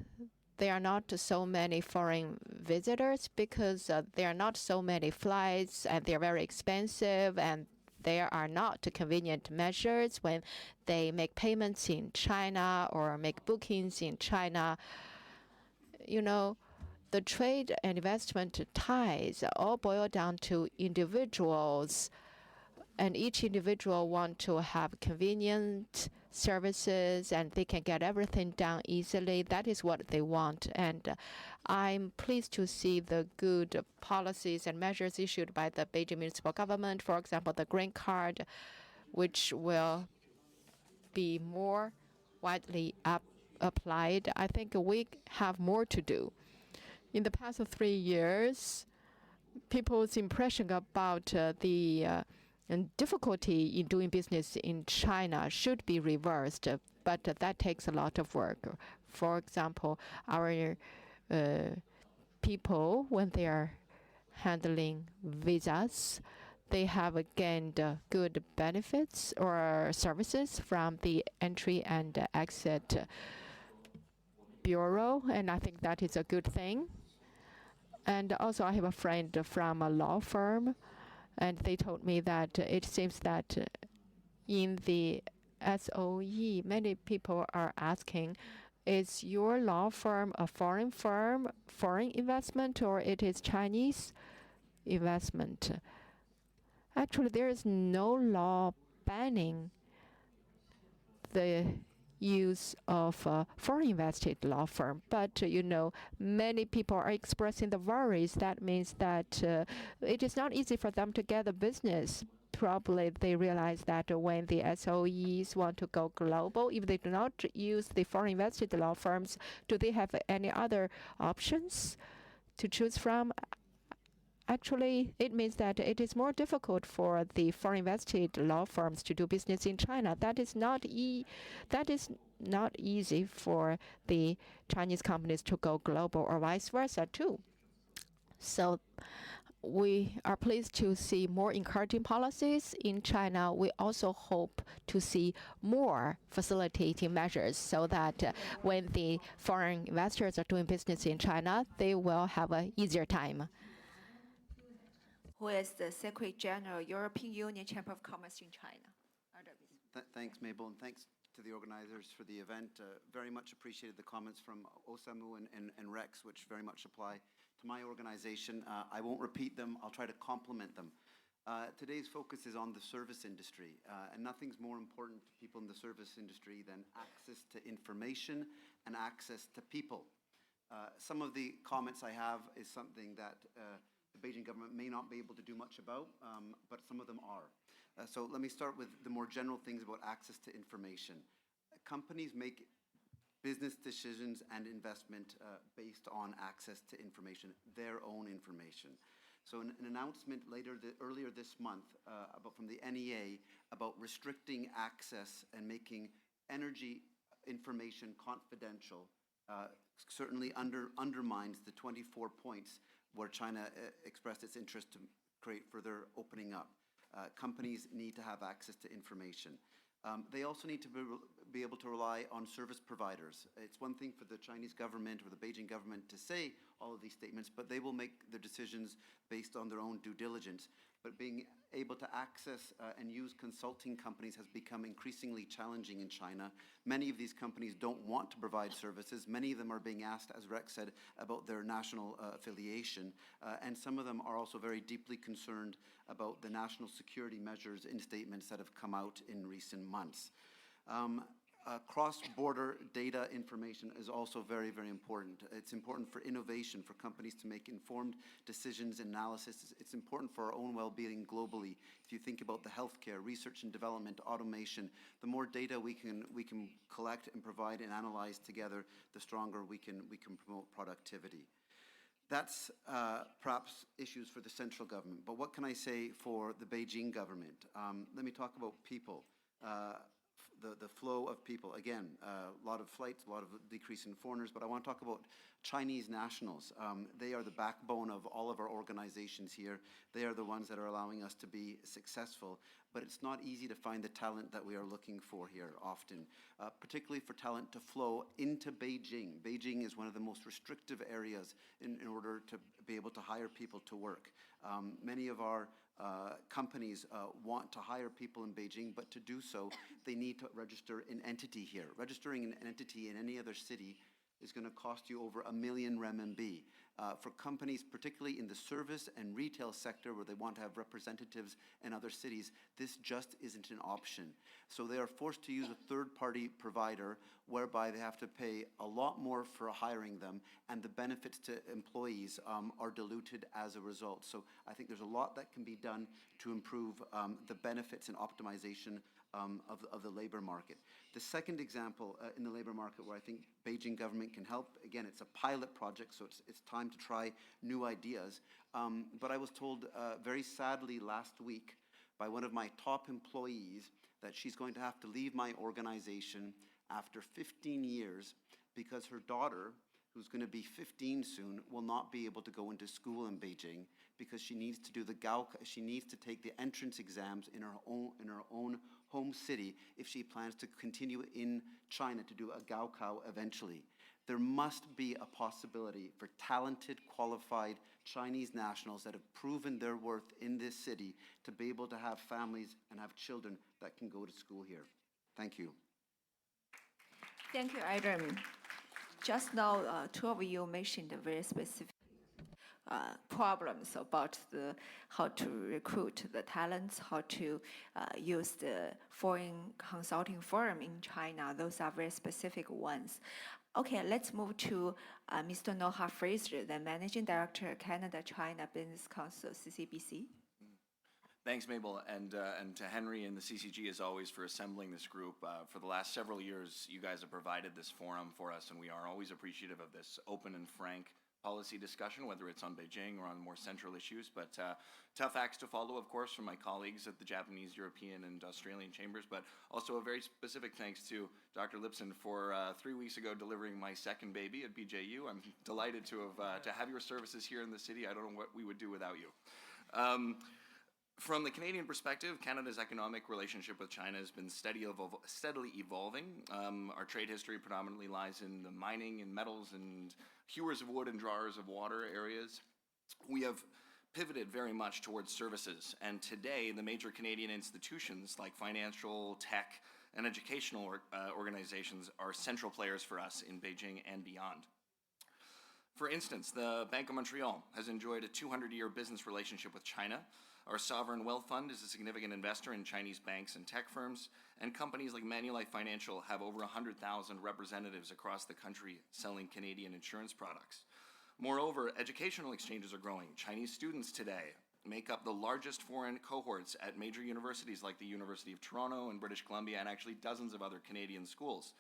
there are not so many foreign visitors? Because there are not so many flights, and they're very expensive, and there are not convenient measures when they make payments in China or make bookings in China. You know, the trade and investment ties all boil down to individuals, and each individual want to have convenient services, and they can get everything done easily. That is what they want. And I'm pleased to see the good policies and measures issued by the Beijing municipal government. For example, the green card, which will be more widely applied. I think we have more to do. In the past 3 years, people's impression about the difficulty in doing business in China should be reversed, but that takes a lot of work. For example, our people, when they are handling visas, they have gained good benefits or services from the entry and exit bureau, and I think that is a good thing. And also, I have a friend from a law firm, and they told me that it seems that in the SOE, many people are asking, is your law firm a foreign firm, foreign investment, or it is Chinese investment? Actually, there is no law banning the use of foreign invested law firm, but you know, many people are expressing the worries. That means that it is not easy for them to get a business. Probably they realize that when the SOEs want to go global, if they do not use the foreign invested law firms, do they have any other options to choose from? Actually, it means that it is more difficult for the foreign invested law firms to do business in China. That is not easy for the Chinese companies to go global, or vice versa too. So we are pleased to see more encouraging policies in China. We also hope to see more facilitating measures so that when the foreign investors are doing business in China, they will have an easier time. Who is the Secretary General, European Union Chamber of Commerce in China? Thanks, Mabel, and thanks to the organizers for the event. Very much appreciated the comments from Osamu and Rex, which very much apply to my organization. I won't repeat them. I'll try to complement them. Today's focus is on the service industry, and nothing's more important to people in the service industry than access to information and access to people. Some of the comments I have is something that the Beijing government may not be able to do much about, but some of them are. So let me start with the more general things about access to information. Companies make business decisions and investment based on access to information, their own information. So an announcement earlier this month from the NEA about restricting access and making energy information confidential certainly undermines the 24 points where China expressed its interest to create further opening up. Companies need to have access to information. They also need to be able to rely on service providers. It's one thing for the Chinese government or the Beijing government to say all of these statements, but they will make their decisions based on their own due diligence. But being able to access and use consulting companies has become increasingly challenging in China. Many of these companies don't want to provide services. Many of them are being asked, as Rex said, about their national affiliation. And some of them are also very deeply concerned about the national security measures in statements that have come out in recent months. Cross-border data information is also very, very important. It's important for innovation, for companies to make informed decisions and analysis. It's important for our own well-being globally. If you think about the healthcare, research and development, automation, the more data we can collect and provide and analyze together, the stronger we can promote productivity. That's perhaps issues for the central government. But what can I say for the Beijing government? Let me talk about people. The flow of people. Again, a lot of flights, a lot of decrease in foreigners, but I want to talk about Chinese nationals. They are the backbone of all of our organizations here. They are the ones that are allowing us to be successful, but it's not easy to find the talent that we are looking for here often, particularly for talent to flow into Beijing. Beijing is one of the most restrictive areas in order to be able to hire people to work. Many of our companies want to hire people in Beijing, but to do so, they need to register an entity here. Registering an entity in any other city is going to cost you over 1 million renminbi. For companies, particularly in the service and retail sector where they want to have representatives in other cities, this just isn't an option. So they are forced to use a third-party provider whereby they have to pay a lot more for hiring them, and the benefits to employees are diluted as a result. So I think there's a lot that can be done to improve the benefits and optimization of the labor market. The second example in the labor market where I think Beijing government can help, again, it's a pilot project, so it's time to try new ideas. But I was told very sadly last week by one of my top employees that she's going to have to leave my organization after 15 years because her daughter, who's going to be 15 soon, will not be able to go into school in Beijing because she needs to do she needs to take the entrance exams in her own home city if she plans to continue in China to do a Gaokao eventually. There must be a possibility for talented, qualified Chinese nationals that have proven their worth in this city to be able to have families and have children that can go to school here. Thank you. Thank you, Adam. Just now, two of you mentioned very specific problems about how to recruit the talents, how to use the foreign consulting firm in China. Those are very specific ones. Okay, let's move to Mr. Noah Fraser, the Managing Director, Canada-China Business Council, CCBC. Thanks, Mabel, and to Henry and the CCG, as always, for assembling this group. For the last several years, you guys have provided this forum for us, and we are always appreciative of this open and frank policy discussion, whether it's on Beijing or on more central issues. But tough acts to follow, of course, from my colleagues at the Japanese, European, and Australian chambers, but also a very specific thanks to Dr. Lipson for 3 weeks ago delivering my second baby at BJU. I'm delighted to have your services here in the city. I don't know what we would do without you. From the Canadian perspective, Canada's economic relationship with China has been steadily evolving. Our trade history predominantly lies in the mining and metals and hewers of wood and drawers of water areas. We have pivoted very much towards services, and today the major Canadian institutions like financial, tech, and educational organizations are central players for us in Beijing and beyond. For instance, the Bank of Montreal has enjoyed a 200-year business relationship with China. Our sovereign wealth fund is a significant investor in Chinese banks and tech firms, and companies like Manulife Financial have over 100,000 representatives across the country selling Canadian insurance products. Moreover, educational exchanges are growing. Chinese students today make up the largest foreign cohorts at major universities like the University of Toronto and British Columbia, and actually dozens of other Canadian schools.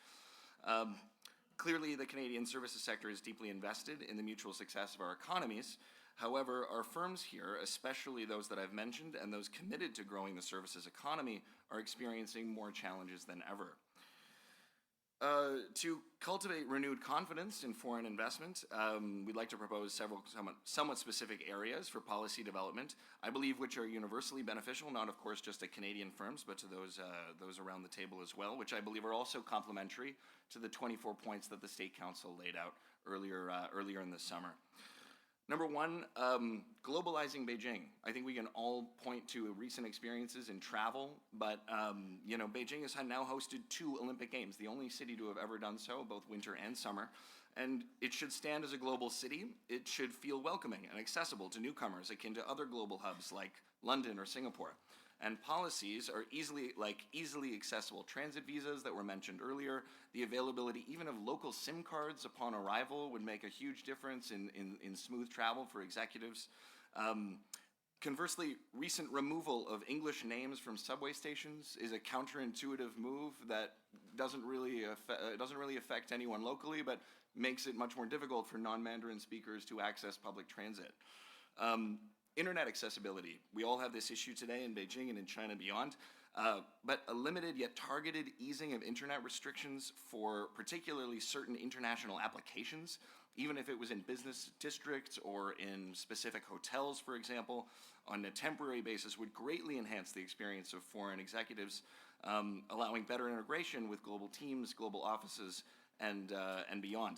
Clearly, the Canadian services sector is deeply invested in the mutual success of our economies. However, our firms here, especially those that I've mentioned and those committed to growing the services economy, are experiencing more challenges than ever. To cultivate renewed confidence in foreign investment, we'd like to propose several somewhat specific areas for policy development, I believe which are universally beneficial, not of course just to Canadian firms, but to those around the table as well, which I believe are also complementary to the 24 points that the State Council laid out earlier in the summer. Number one, globalizing Beijing. I think we can all point to recent experiences in travel, but you know, Beijing has now hosted 2 Olympic Games, the only city to have ever done so, both winter and summer. And it should stand as a global city. It should feel welcoming and accessible to newcomers, akin to other global hubs like London or Singapore. And policies are easily accessible transit visas that were mentioned earlier. The availability even of local SIM cards upon arrival would make a huge difference in smooth travel for executives. Conversely, recent removal of English names from subway stations is a counterintuitive move that doesn't really affect anyone locally, but makes it much more difficult for non-Mandarin speakers to access public transit. Internet accessibility. We all have this issue today in Beijing and in China beyond, but a limited yet targeted easing of internet restrictions for particularly certain international applications, even if it was in business districts or in specific hotels, for example, on a temporary basis would greatly enhance the experience of foreign executives, allowing better integration with global teams, global offices, and beyond.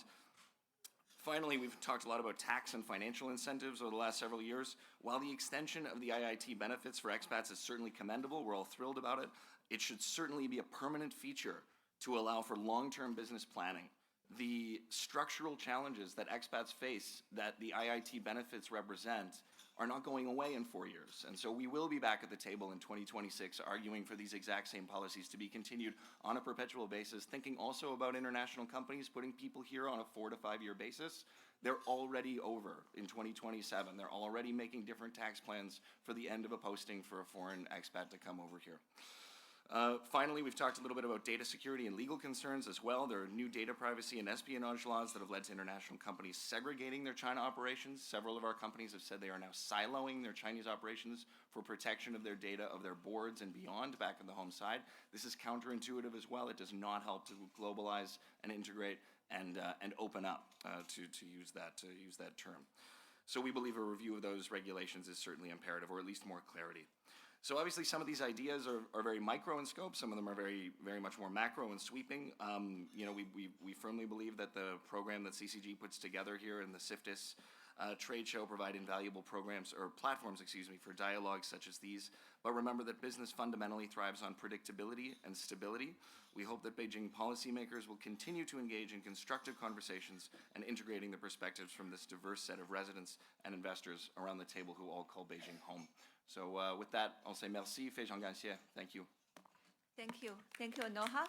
Finally, we've talked a lot about tax and financial incentives over the last several years. While the extension of the IIT benefits for expats is certainly commendable, we're all thrilled about it, it should certainly be a permanent feature to allow for long-term business planning. The structural challenges that expats face that the IIT benefits represent are not going away in 4 years. And so we will be back at the table in 2026 arguing for these exact same policies to be continued on a perpetual basis, thinking also about international companies putting people here on a 4 to 5 year basis. They're already over in 2027. They're already making different tax plans for the end of a posting for a foreign expat to come over here. Finally, we've talked a little bit about data security and legal concerns as well. There are new data privacy and espionage laws that have led to international companies segregating their China operations. Several of our companies have said they are now siloing their Chinese operations for protection of their data, of their boards and beyond back on the home side. This is counterintuitive as well. It does not help to globalize and integrate and open up, to use that term. So we believe a review of those regulations is certainly imperative, or at least more clarity. So obviously some of these ideas are very micro in scope. Some of them are very much more macro and sweeping. You know, we firmly believe that the program that CCG puts together here in the CIFTIS trade show provide invaluable programs or platforms, for dialogues such as these. But remember that business fundamentally thrives on predictability and stability. We hope that Beijing policymakers will continue to engage in constructive conversations and integrating the perspectives from this diverse set of residents and investors around the table who all call Beijing home. So with that, I'll say merci, 非常感谢. Thank you. Thank you. Thank you, Noha.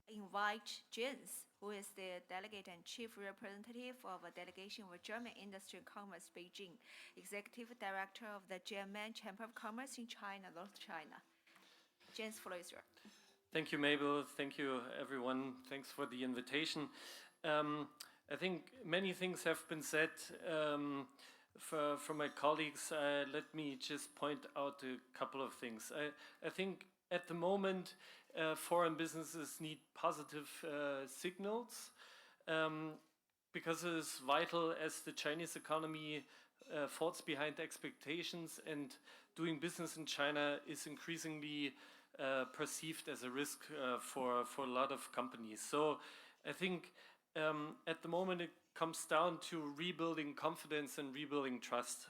Invite Jens, who is the delegate and chief representative of a delegation for German Industry and Commerce Beijing, executive director of the German Chamber of Commerce in China, North China. Jens, floor is yours. Thank you, Mabel. Thank you, everyone. Thanks for the invitation. I think many things have been said from my colleagues. Let me just point out a couple of things. I think at the moment, foreign businesses need positive signals because it is vital as the Chinese economy falls behind expectations, and doing business in China is increasingly perceived as a risk for a lot of companies. So I think at the moment it comes down to rebuilding confidence and rebuilding trust.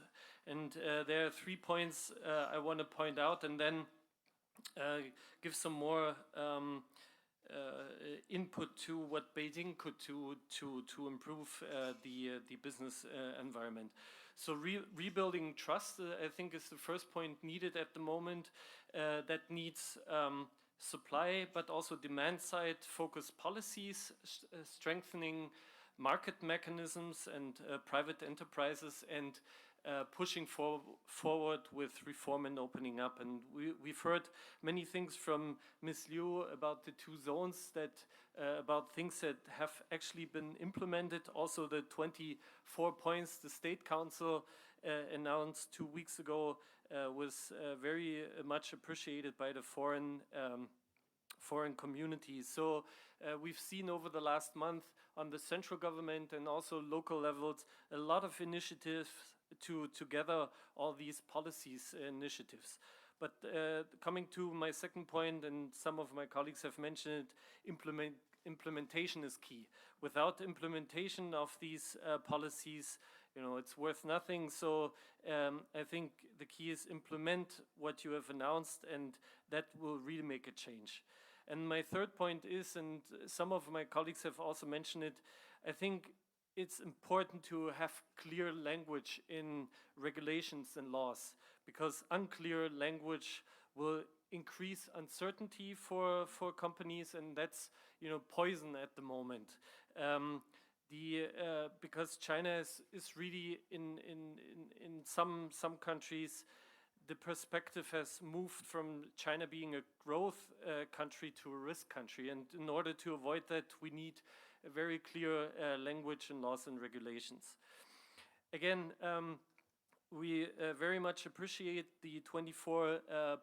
And there are 3 points I want to point out, and then give some more input to what Beijing could do to improve the business environment. So rebuilding trust, I think, is the first point needed at the moment. That needs supply, but also demand-side focused policies, strengthening market mechanisms and private enterprises, and pushing forward with reform and opening up. And we've heard many things from Ms. Liu about the two zones, that about things that have actually been implemented. Also the 24 points the State Council announced 2 weeks ago was very much appreciated by the foreign community. So we've seen over the last month on the central government and also local levels a lot of initiatives to gather all these policies initiatives. But coming to my second point, and some of my colleagues have mentioned it, implementation is key. Without implementation of these policies, it's worth nothing. So I think the key is implement what you have announced, and that will really make a change. And my third point is, and some of my colleagues have also mentioned it, I think it's important to have clear language in regulations and laws, because unclear language will increase uncertainty for companies, and that's poison at the moment. Because China is really in some countries, the perspective has moved from China being a growth country to a risk country, and in order to avoid that, we need a very clear language and laws and regulations. Again, we very much appreciate the 24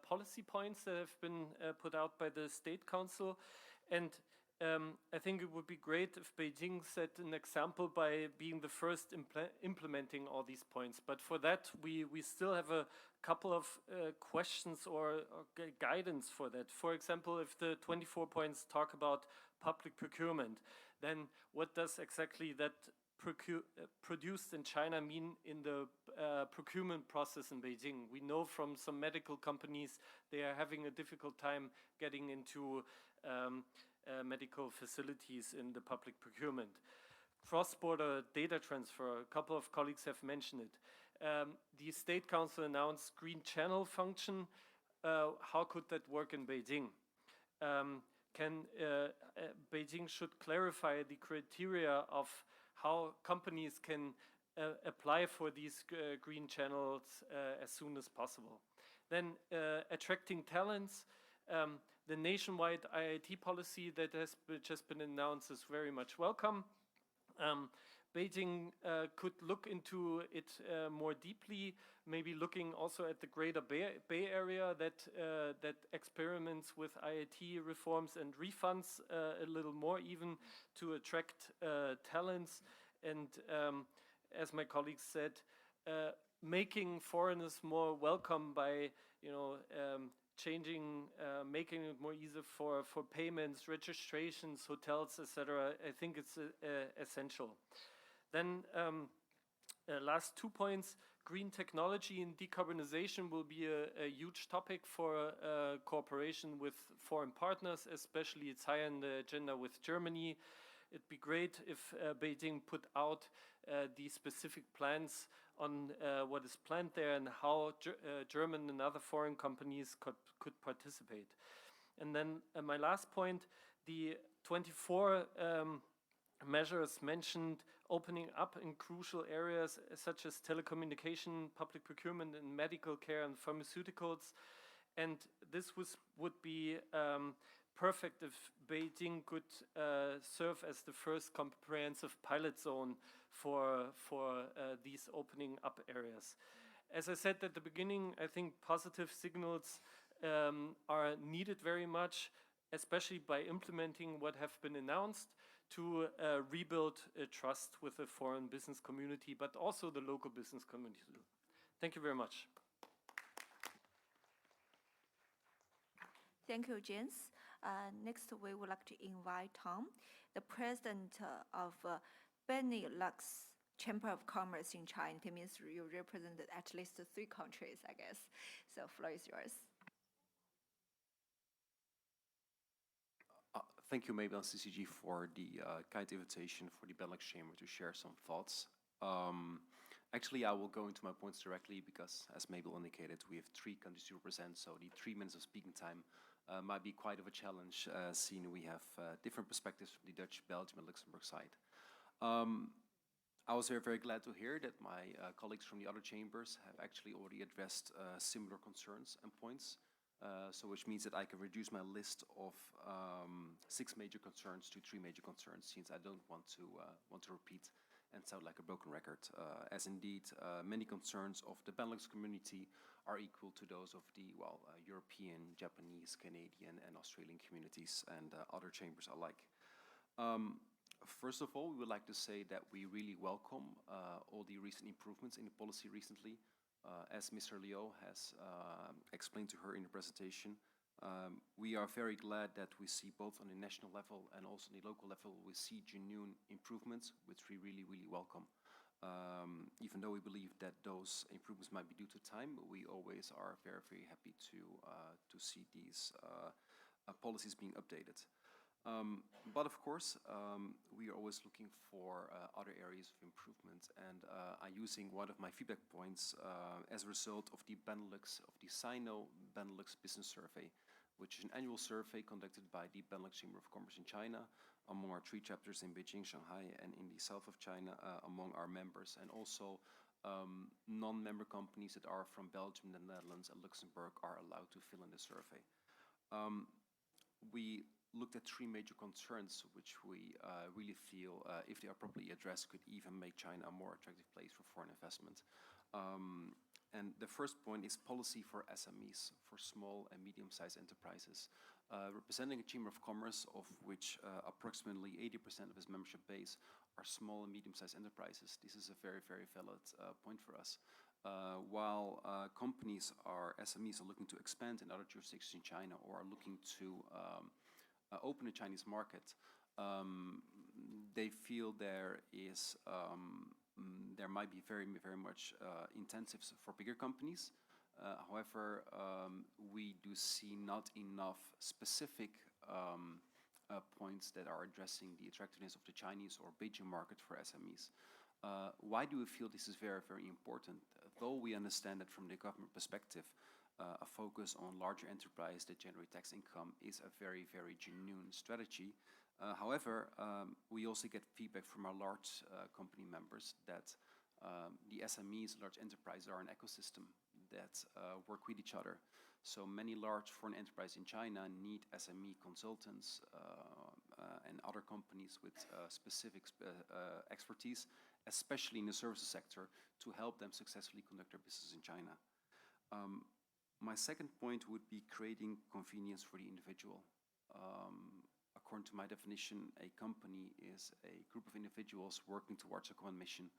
policy points that have been put out by the State Council, and I think it would be great if Beijing set an example by being the first implementing all these points. But for that, we still have a couple of questions or guidance for that. For example, if the 24 points talk about public procurement, then what does exactly that produced in China mean in the procurement process in Beijing? We know from some medical companies they are having a difficult time getting into medical facilities in the public procurement. Cross-border data transfer, a couple of colleagues have mentioned it. The State Council announced green channel function. How could that work in Beijing? Beijing should clarify the criteria of how companies can apply for these green channels as soon as possible. Then attracting talents. The nationwide IIT policy that has just been announced is very much welcome. Beijing could look into it more deeply, maybe looking also at the greater Bay Area that experiments with IIT reforms and refunds a little more, even to attract talents. And as my colleagues said, making foreigners more welcome by changing, making it more easy for payments, registrations, hotels, etc. I think it's essential. Then last 2 points, green technology and decarbonization will be a huge topic for cooperation with foreign partners, especially it's high on the agenda with Germany. It'd be great if Beijing put out the specific plans on what is planned there and how German and other foreign companies could participate. And then my last point, the 24 measures mentioned opening up in crucial areas such as telecommunication, public procurement, and medical care and pharmaceuticals. And this would be perfect if Beijing could serve as the first comprehensive pilot zone for these opening up areas. As I said at the beginning, I think positive signals are needed very much, especially by implementing what have been announced to rebuild trust with the foreign business community, but also the local business community. Thank you very much. Thank you, James. Next, we would like to invite Tom, the president of Benelux Chamber of Commerce in China. It means you represented at least 3 countries, I guess. So, floor is yours. Thank you, Mabel and CCG, for the kind invitation for the Benelux Chamber to share some thoughts. Actually, I will go into my points directly because, as Mabel indicated, we have 3 countries to represent, so the 3 minutes of speaking time might be quite of a challenge, seeing we have different perspectives from the Dutch, Belgium, and Luxembourg side. I was very glad to hear that my colleagues from the other chambers have actually already addressed similar concerns and points. So which means that I can reduce my list of 6 major concerns to 3 major concerns, since I don't want to repeat and sound like a broken record, as indeed many concerns of the Benelux community are equal to those of the European, Japanese, Canadian, and Australian communities and other chambers alike. First of all, we would like to say that we really welcome all the recent improvements in the policy recently. As Mr. Liu has explained to her in the presentation, we are very glad that we see both on the national level and also on the local level, we see genuine improvements, which we really welcome. Even though we believe that those improvements might be due to time, we always are very happy to see these policies being updated. But of course, we are always looking for other areas of improvement, and I'm using one of my feedback points as a result of the Sino Benelux Business Survey, which is an annual survey conducted by the Benelux Chamber of Commerce in China among our 3 chapters in Beijing, Shanghai, and in the south of China among our members, and also non-member companies that are from Belgium, the Netherlands, and Luxembourg are allowed to fill in the survey. We looked at 3 major concerns which we really feel, if they are properly addressed, could even make China a more attractive place for foreign investment. And the first point is policy for SMEs, for small and medium-sized enterprises. Representing a Chamber of Commerce of which approximately 80% of its membership base are small and medium-sized enterprises, this is a very valid point for us. While companies or SMEs are looking to expand in other jurisdictions in China or are looking to open a Chinese market, they feel there might be very much incentives for bigger companies. However, we do see not enough specific points that are addressing the attractiveness of the Chinese or Beijing market for SMEs. Why do we feel this is very important? Though we understand that from the government perspective, a focus on larger enterprise that generate tax income is a very genuine strategy. However, we also get feedback from our large company members that the SMEs, large enterprises, are an ecosystem that work with each other. So many large foreign enterprises in China need SME consultants and other companies with specific expertise, especially in the services sector, to help them successfully conduct their business in China. My second point would be creating convenience for the individual. According to my definition, a company is a group of individuals working towards a common mission.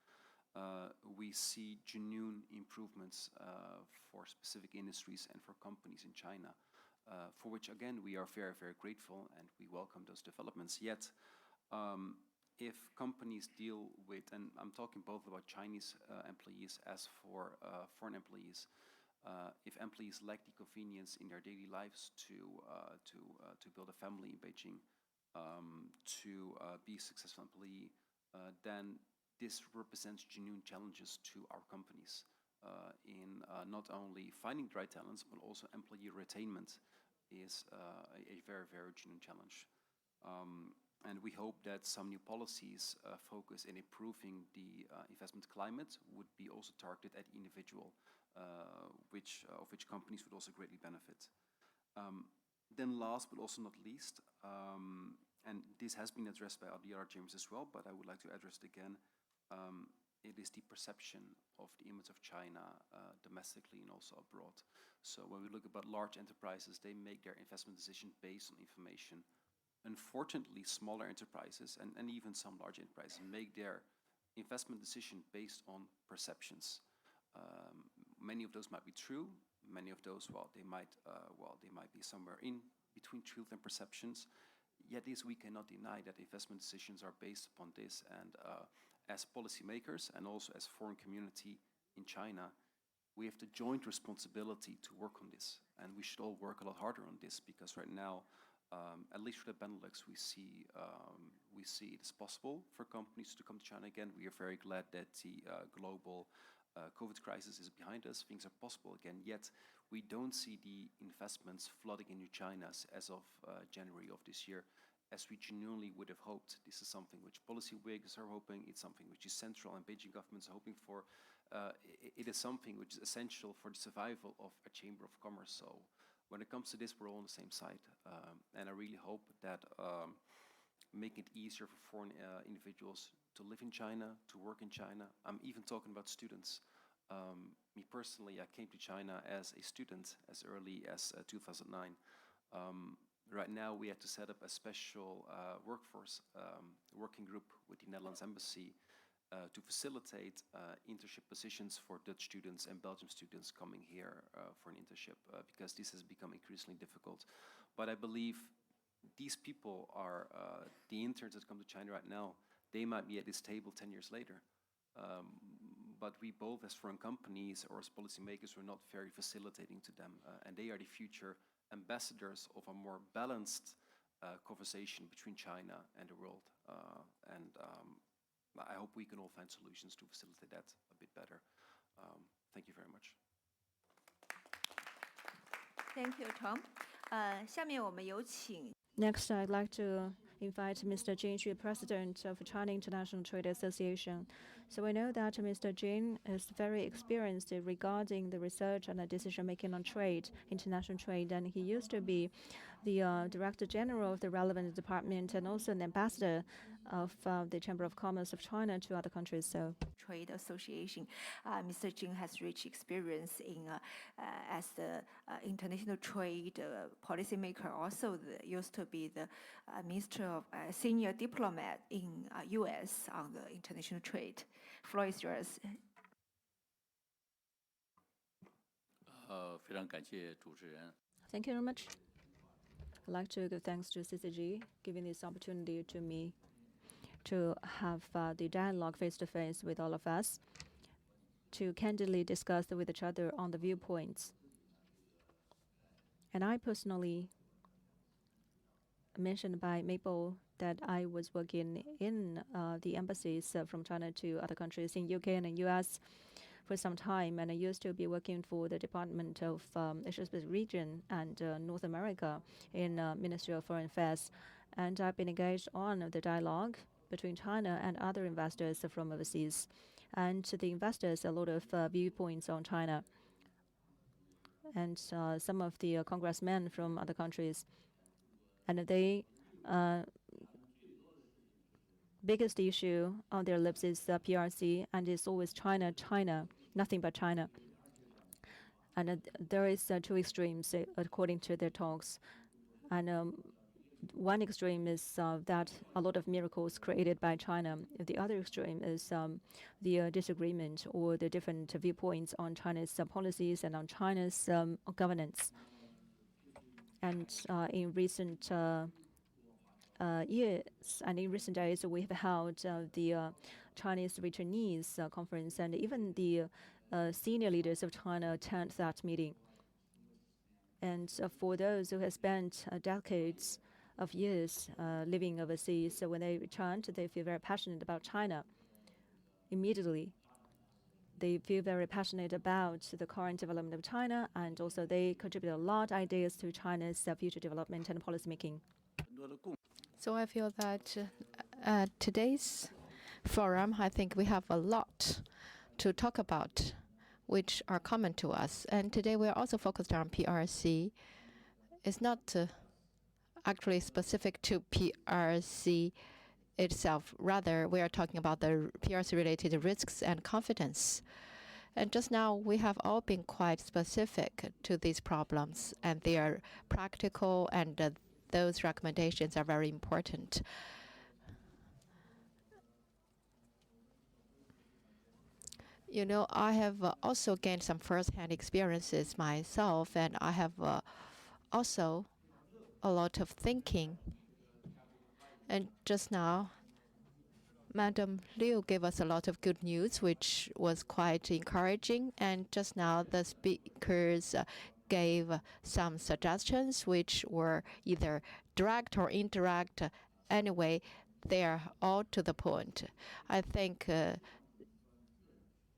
We see genuine improvements for specific industries and for companies in China, for which, again, we are very grateful and we welcome those developments. Yet, if companies deal with, and I'm talking both about Chinese employees as for foreign employees, if employees lack the convenience in their daily lives to build a family in Beijing, to be a successful employee, then this represents genuine challenges to our companies in not only finding the right talents, but also employee retainment is a very genuine challenge. And we hope that some new policies focus in improving the investment climate would be also targeted at the individual, of which companies would also greatly benefit. Then last but also not least, and this has been addressed by the other chambers as well, but I would like to address it again, it is the perception of the image of China domestically and also abroad. So when we look about large enterprises, they make their investment decision based on information. Unfortunately, smaller enterprises and even some large enterprises make their investment decision based on perceptions. Many of those might be true. Many of those, they might be somewhere in between truth and perceptions. Yet this, we cannot deny that investment decisions are based upon this. And as policymakers and also as foreign community in China, we have the joint responsibility to work on this. And we should all work a lot harder on this, because right now, At least for the Benelux, we see it is possible for companies to come to China again. We are very glad that the global COVID crisis is behind us. Things are possible again. Yet we don't see the investments flooding into China as of January of this year, as we genuinely would have hoped. This is something which policy wigs are hoping. It's something which is central and Beijing governments are hoping for. It is something which is essential for the survival of a chamber of commerce. So when it comes to this, we're all on the same side. And I really hope that making it easier for foreign individuals to live in China, to work in China. I'm even talking about students. Me personally, I came to China as a student as early as 2009. Right now, we had to set up a special working group with the Netherlands Embassy to facilitate internship positions for Dutch students and Belgian students coming here for an internship, because this has become increasingly difficult. But I believe these people are, the interns that come to China right now, they might be at this table 10 years later. But we both, as foreign companies or as policymakers, we're not very facilitating to them. And they are the future ambassadors of a more balanced conversation between China and the world. I hope we can all find solutions to facilitate that a bit better. Thank you very much. Thank you, Tom. 下面我们有请 Next, I'd like to invite Mr. Jin Xu, President of China International Trade Association. So we know that Mr. Jin is very experienced regarding the research and the decision-making on trade, international trade, and he used to be the Director General of the relevant department and also an ambassador of the Chamber of Commerce of China to other countries. So Trade Association. Mr. Jin has rich experience in as the international trade policymaker. Also, used to be the minister of senior diplomat in U.S. on the international trade. Floor is yours. 非常感谢主持人。 thank you very much. I'd like to give thanks to CCG giving this opportunity to me to have the dialogue face-to-face with all of us, to candidly discuss with each other on the viewpoints. And I personally mentioned by Mabel that I was working in the embassies from China to other countries in UK and the US for some time, and I used to be working for the Department of Asia-Pacific region and North America in Ministry of Foreign Affairs, and I've been engaged on the dialogue between China and other investors from overseas, and to the investors a lot of viewpoints on China, and some of the congressmen from other countries, and they biggest issue on their lips is PRC, and it's always China, China, nothing but China. And there is two extremes according to their talks, and one extreme is that a lot of miracles created by China. The other extreme is the disagreement or the different viewpoints on China's policies and on China's governance. And in recent years and in recent days, we have held the Chinese returnees conference, and even the senior leaders of China attend that meeting. And for those who have spent decades of years living overseas, so when they returned, they feel very passionate about China. Immediately, they feel very passionate about the current development of China, and also they contribute a lot of ideas to China's future development and policy making. So I feel that at today's forum, I think we have a lot to talk about, which are common to us. And today we are also focused on PRC. It's not actually specific to PRC itself. Rather, we are talking about the PRC-related risks and confidence. And just now, we have all been quite specific to these problems, and they are practical, and those recommendations are very important. You know, I have also gained some first-hand experiences myself, and I have also a lot of thinking. And just now, Madam Liu gave us a lot of good news, which was quite encouraging. And just now, the speakers gave some suggestions which were either direct or indirect, anyway, they are all to the point. I think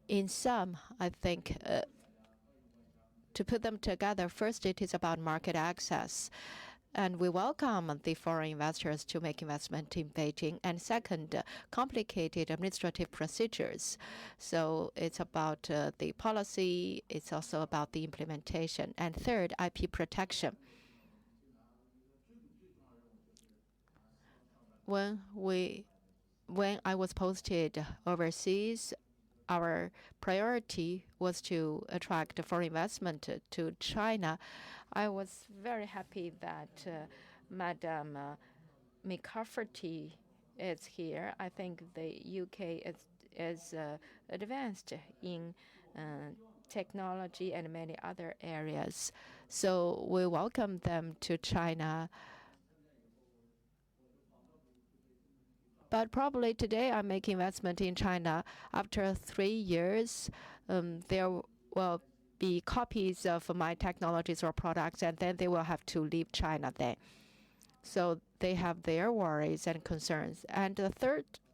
in sum, I think to put them together, first it is about market access. And we welcome the foreign investors to make investment in Beijing. And second, complicated administrative procedures. So it's about the policy. It's also about the implementation. And third, IP protection. When I was posted overseas, our priority was to attract foreign investment to China. I was very happy that Madam McCafferty is here. I think the UK is advanced in technology and many other areas. So we welcome them to China. But probably today I make investment in China. After 3 years, there will be copies of my technologies or products, and then they will have to leave China then. So they have their worries and concerns. And the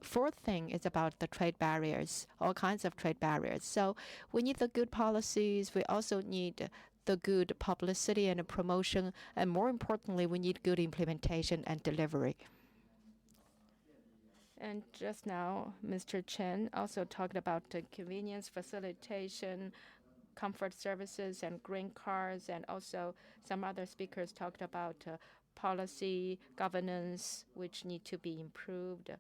fourth thing is about the trade barriers, all kinds of trade barriers. So we need the good policies. We also need the good publicity and promotion. And more importantly, we need good implementation and delivery. And just now, Mr. Chen also talked about convenience, facilitation, comfort services, and green cars, and also some other speakers talked about policy, governance, which need to be improved.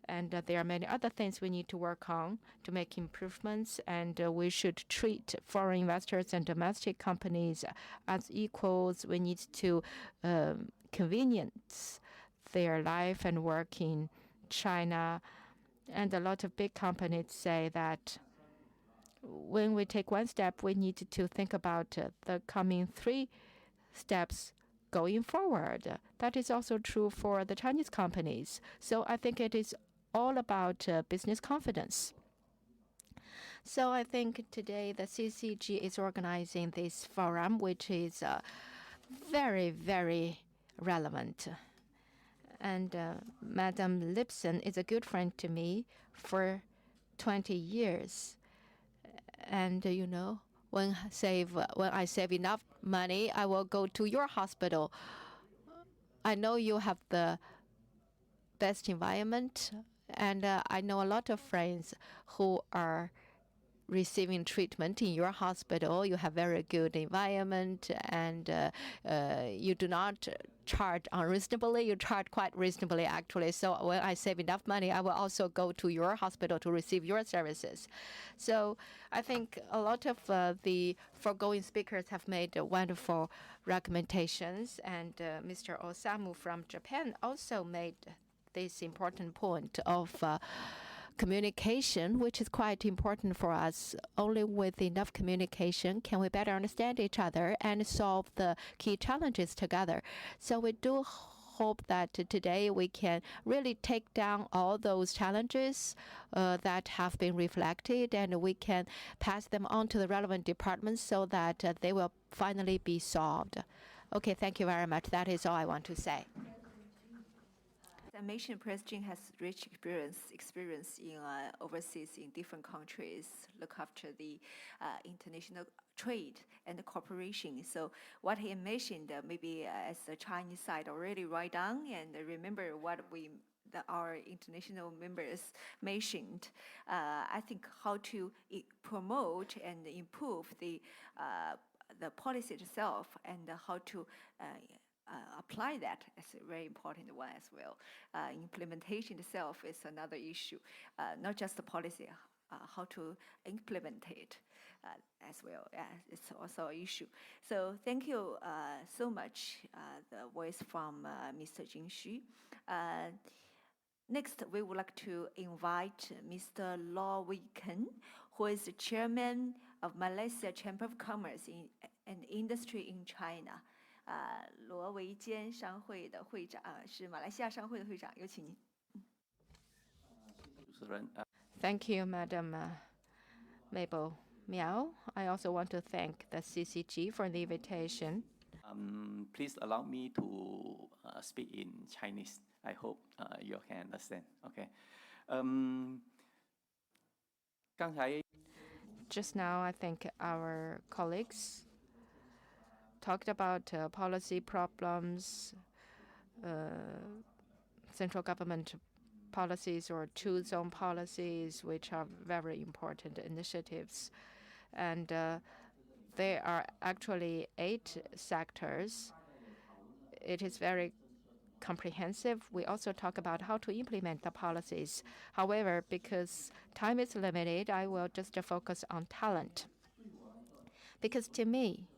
And there are many other things we need to work on to make improvements, and we should treat foreign investors and domestic companies as equals. We need to convenience their life and work in China. And a lot of big companies say that when we take one step, we need to think about the coming 3 steps going forward. That is also true for the Chinese companies. So I think it is all about business confidence. So I think today the CCG is organizing this forum, which is very, very relevant. And Madam Lipson is a good friend to me for 20 years. And you know, when I save enough money, I will go to your hospital. I know you have the best environment, and I know a lot of friends who are receiving treatment in your hospital. You have very good environment, and you do not charge unreasonably. You charge quite reasonably, actually. So when I save enough money, I will also go to your hospital to receive your services. So I think a lot of the foregoing speakers have made wonderful recommendations, and Mr. Osamu from Japan also made this important point of communication, which is quite important for us. Only with enough communication can we better understand each other and solve the key challenges together. So we do hope that today we can really take down all those challenges that have been reflected, and we can pass them on to the relevant departments so that they will finally be solved. Okay, thank you very much. That is all I want to say. I mentioned President has rich experience in overseas in different countries, look after the international trade and cooperation. So what he mentioned, maybe as the Chinese side already write down and remember what our international members mentioned. I think how to promote and improve the policy itself, and how to apply that is a very important one as well. Implementation itself is another issue, not just the policy, how to implement it as well. It's also an issue. So thank you so much, the voice from Mr. Jing Xu. Next, we would like to invite Mr. Law Wei Ken, who is the chairman of Malaysia Chamber of Commerce and Industry in China. 罗维坚商会的会长，是马来西亚商会的会长，有请您。Thank you, Madam Mabel Miao. I also want to thank the CCG for the invitation. Please allow me to speak in Chinese. I hope you can understand. Okay. 刚才 Just now, I think our colleagues talked about policy problems, central government policies or two-zone policies, which are very important initiatives. And there are actually 8 sectors. It is very comprehensive. We also talk about how to implement the policies. However, because time is limited, I will just focus on talent. Because to me,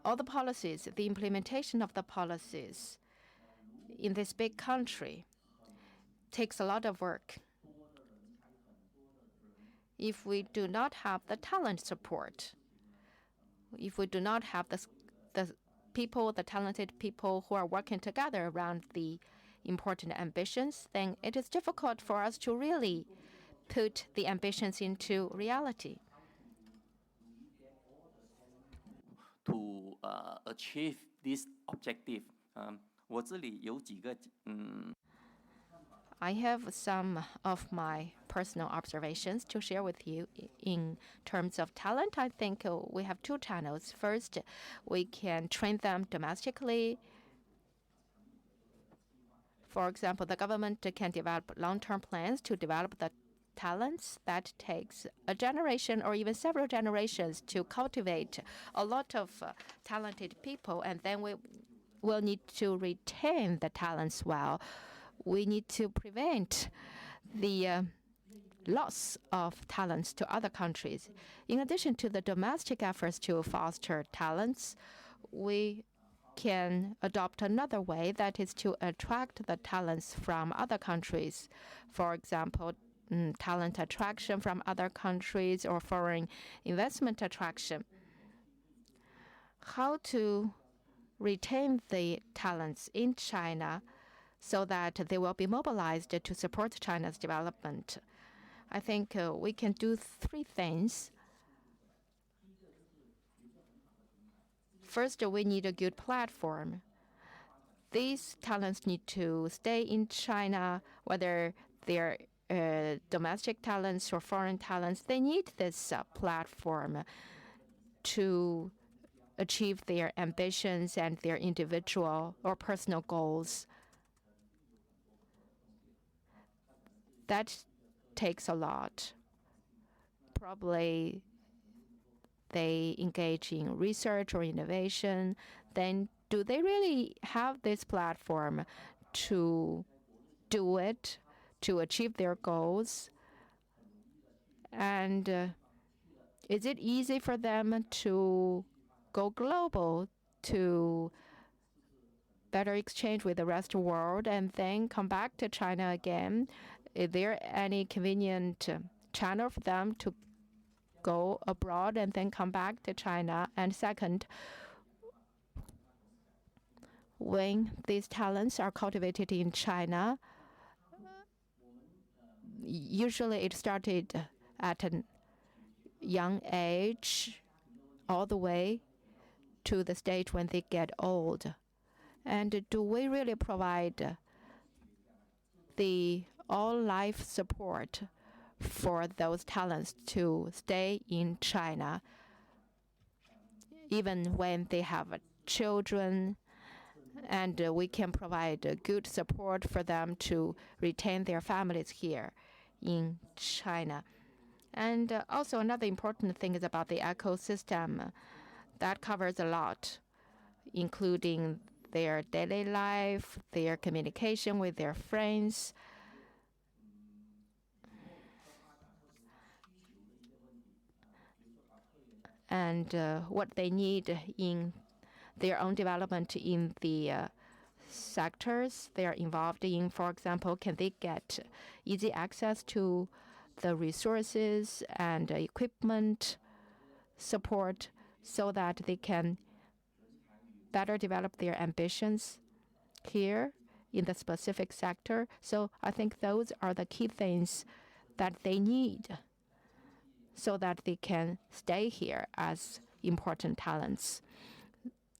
all the policies, the implementation of the policies in this big country takes a lot of work. If we do not have the talent support, if we do not have the people, the talented people who are working together around the important ambitions, then it is difficult for us to really put the ambitions into reality. To achieve this objective, 我这里有几个 I have some of my personal observations to share with you. In terms of talent, I think we have 2 channels. First, we can train them domestically. For example, the government can develop long-term plans to develop the talents. That takes a generation or even several generations to cultivate a lot of talented people, and then we will need to retain the talents well. We need to prevent the loss of talents to other countries. In addition to the domestic efforts to foster talents, we can adopt another way, that is to attract the talents from other countries. For example, talent attraction from other countries or foreign investment attraction. How to retain the talents in China so that they will be mobilized to support China's development. I think we can do 3 things. First, we need a good platform. These talents need to stay in China, whether they're domestic talents or foreign talents. They need this platform to achieve their ambitions and their individual or personal goals. That takes a lot. Probably they engage in research or innovation. Then do they really have this platform to do it, to achieve their goals? And is it easy for them to go global, to better exchange with the rest of the world and then come back to China again? Is there any convenient channel for them to go abroad and then come back to China? And second, when these talents are cultivated in China, usually it started at a young age all the way to the stage when they get old. And do we really provide the all-life support for those talents to stay in China, even when they have children? And we can provide good support for them to retain their families here in China. And also another important thing is about the ecosystem. That covers a lot, including their daily life, their communication with their friends. And what they need in their own development in the sectors they are involved in. For example, can they get easy access to the resources and equipment support so that they can better develop their ambitions here in the specific sector? So I think those are the key things that they need so that they can stay here as important talents.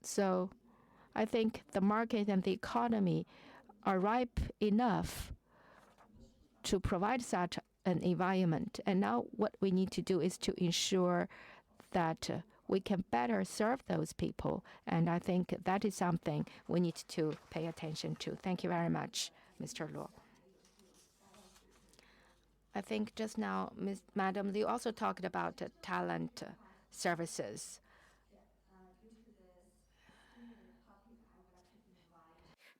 So I think the market and the economy are ripe enough to provide such an environment. And now what we need to do is to ensure that we can better serve those people. And I think that is something we need to pay attention to. Thank you very much, Mr. Luo. I think just now, Madam Liu also talked about talent services.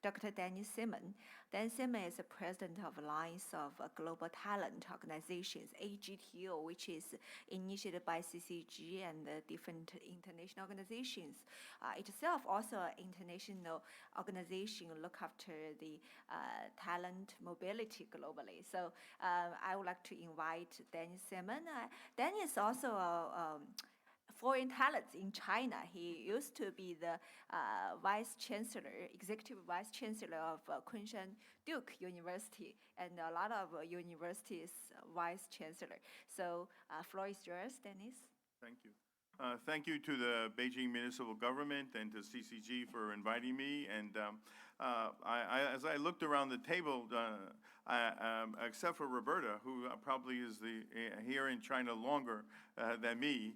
Dr. Danny Simon. Dan Simon is the president of Alliance of Global Talent Organizations, AGTO, which is initiated by CCG and different international organizations. Itself also an international organization look after the talent mobility globally. So I would like to invite Danny Simon. Danny is also a foreign talents in China. He used to be the executive vice chancellor of Kunshan Duke University and a lot of universities vice chancellor. So floor is yours, Dennis. Thank you. Thank you to the Beijing municipal government and to CCG for inviting me. And as I looked around the table, except for Roberta, who probably is here in China longer than me,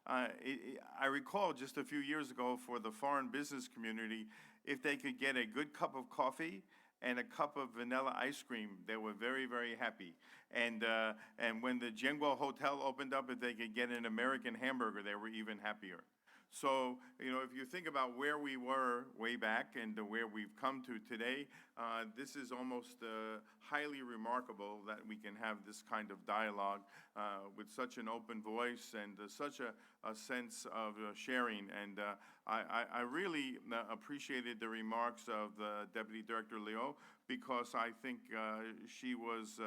I recall just a few years ago for the foreign business community, if they could get a good cup of coffee and a cup of vanilla ice cream, they were very, very happy. And when the Jianguo Hotel opened up, if they could get an American hamburger, they were even happier. So, you know, if you think about where we were way back and where we've come to today, this is almost highly remarkable that we can have this kind of dialogue with such an open voice and such a sense of sharing. And I really appreciated the remarks of Deputy Director Liu, because I think she was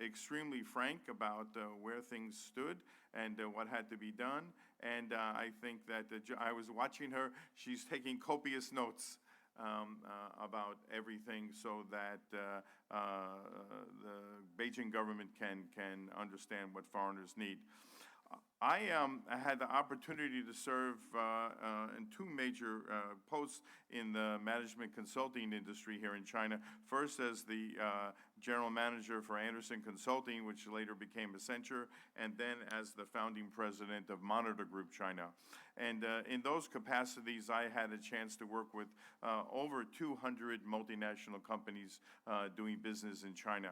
extremely frank about where things stood and what had to be done. And I think that I was watching her, she's taking copious notes about everything so that the Beijing government can understand what foreigners need. I had the opportunity to serve in two major posts in the management consulting industry here in China. First as the general manager for Anderson Consulting, which later became Accenture, and then as the founding president of Monitor Group China. And in those capacities, I had a chance to work with over 200 multinational companies doing business in China.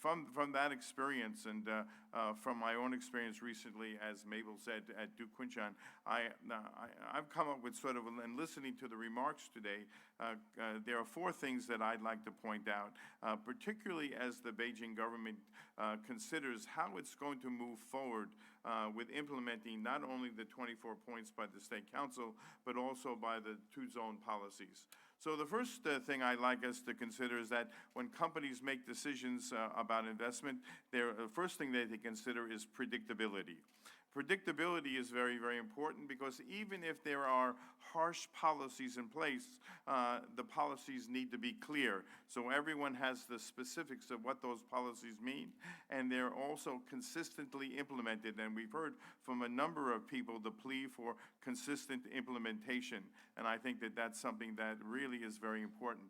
From that experience and from my own experience recently, as Mabel said, at Duke Kunshan, I've come up with sort of, and listening to the remarks today, there are four things that I'd like to point out, particularly as the Beijing government considers how it's going to move forward with implementing not only the 24 points by the State Council, but also by the two-zone policies. So the first thing I'd like us to consider is that when companies make decisions about investment, the first thing they consider is predictability. Predictability is very, very important, because even if there are harsh policies in place, the policies need to be clear. So everyone has the specifics of what those policies mean, and they're also consistently implemented. And we've heard from a number of people the plea for consistent implementation. And I think that that's something that really is very important.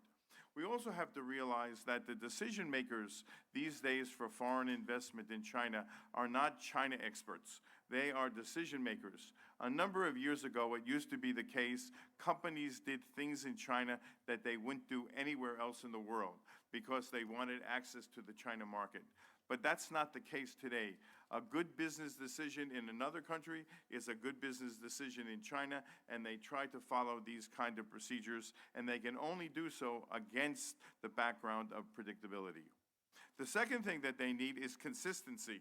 We also have to realize that the decision makers these days for foreign investment in China are not China experts. They are decision makers. A number of years ago, it used to be the case, companies did things in China that they wouldn't do anywhere else in the world because they wanted access to the China market. But that's not the case today. A good business decision in another country is a good business decision in China, and they try to follow these kind of procedures, and they can only do so against the background of predictability. The second thing that they need is consistency.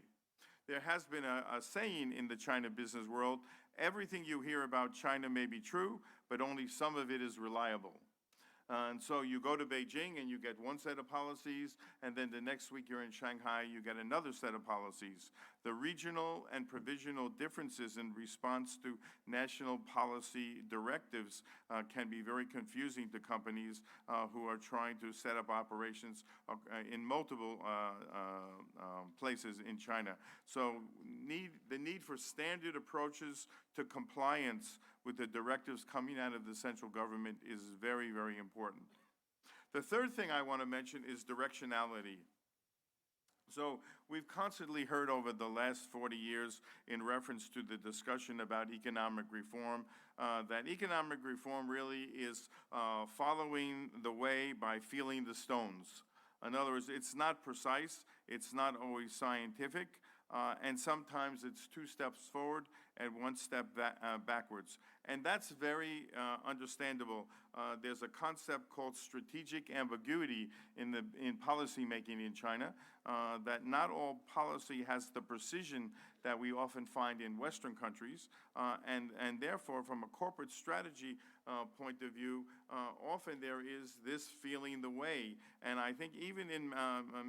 There has been a saying in the China business world, everything you hear about China may be true, but only some of it is reliable. And so you go to Beijing and you get one set of policies, and then the next week you're in Shanghai, you get another set of policies. The regional and provisional differences in response to national policy directives can be very confusing to companies who are trying to set up operations in multiple places in China. So the need for standard approaches to compliance with the directives coming out of the central government is very, very important. The third thing I want to mention is directionality. So we've constantly heard over the last 40 years in reference to the discussion about economic reform, that economic reform really is following the way by feeling the stones. In other words, it's not precise, it's not always scientific, and sometimes it's 2 steps forward and 1 step backwards. And that's very understandable. There's a concept called strategic ambiguity in policymaking in China, that not all policy has the precision that we often find in Western countries, and therefore, from a corporate strategy point of view, often there is this feeling the way. And I think even in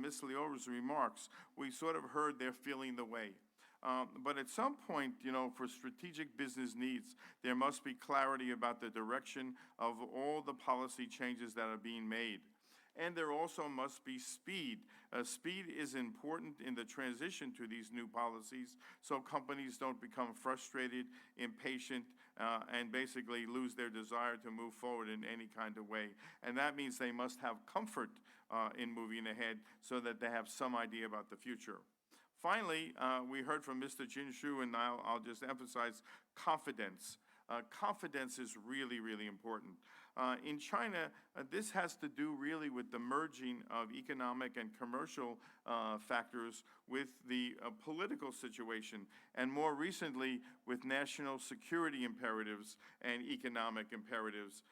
Ms. Liu's remarks, we sort of heard they're feeling the way. But at some point, you know, for strategic business needs, there must be clarity about the direction of all the policy changes that are being made. And there also must be speed. Speed is important in the transition to these new policies, so companies don't become frustrated, impatient, and basically lose their desire to move forward in any kind of way. And that means they must have comfort in moving ahead so that they have some idea about the future. Finally, we heard from Mr. Jin Shu, and I'll just emphasize confidence. Confidence is really, really important. In China, this has to do really with the merging of economic and commercial factors with the political situation, and more recently with national security imperatives and economic imperatives,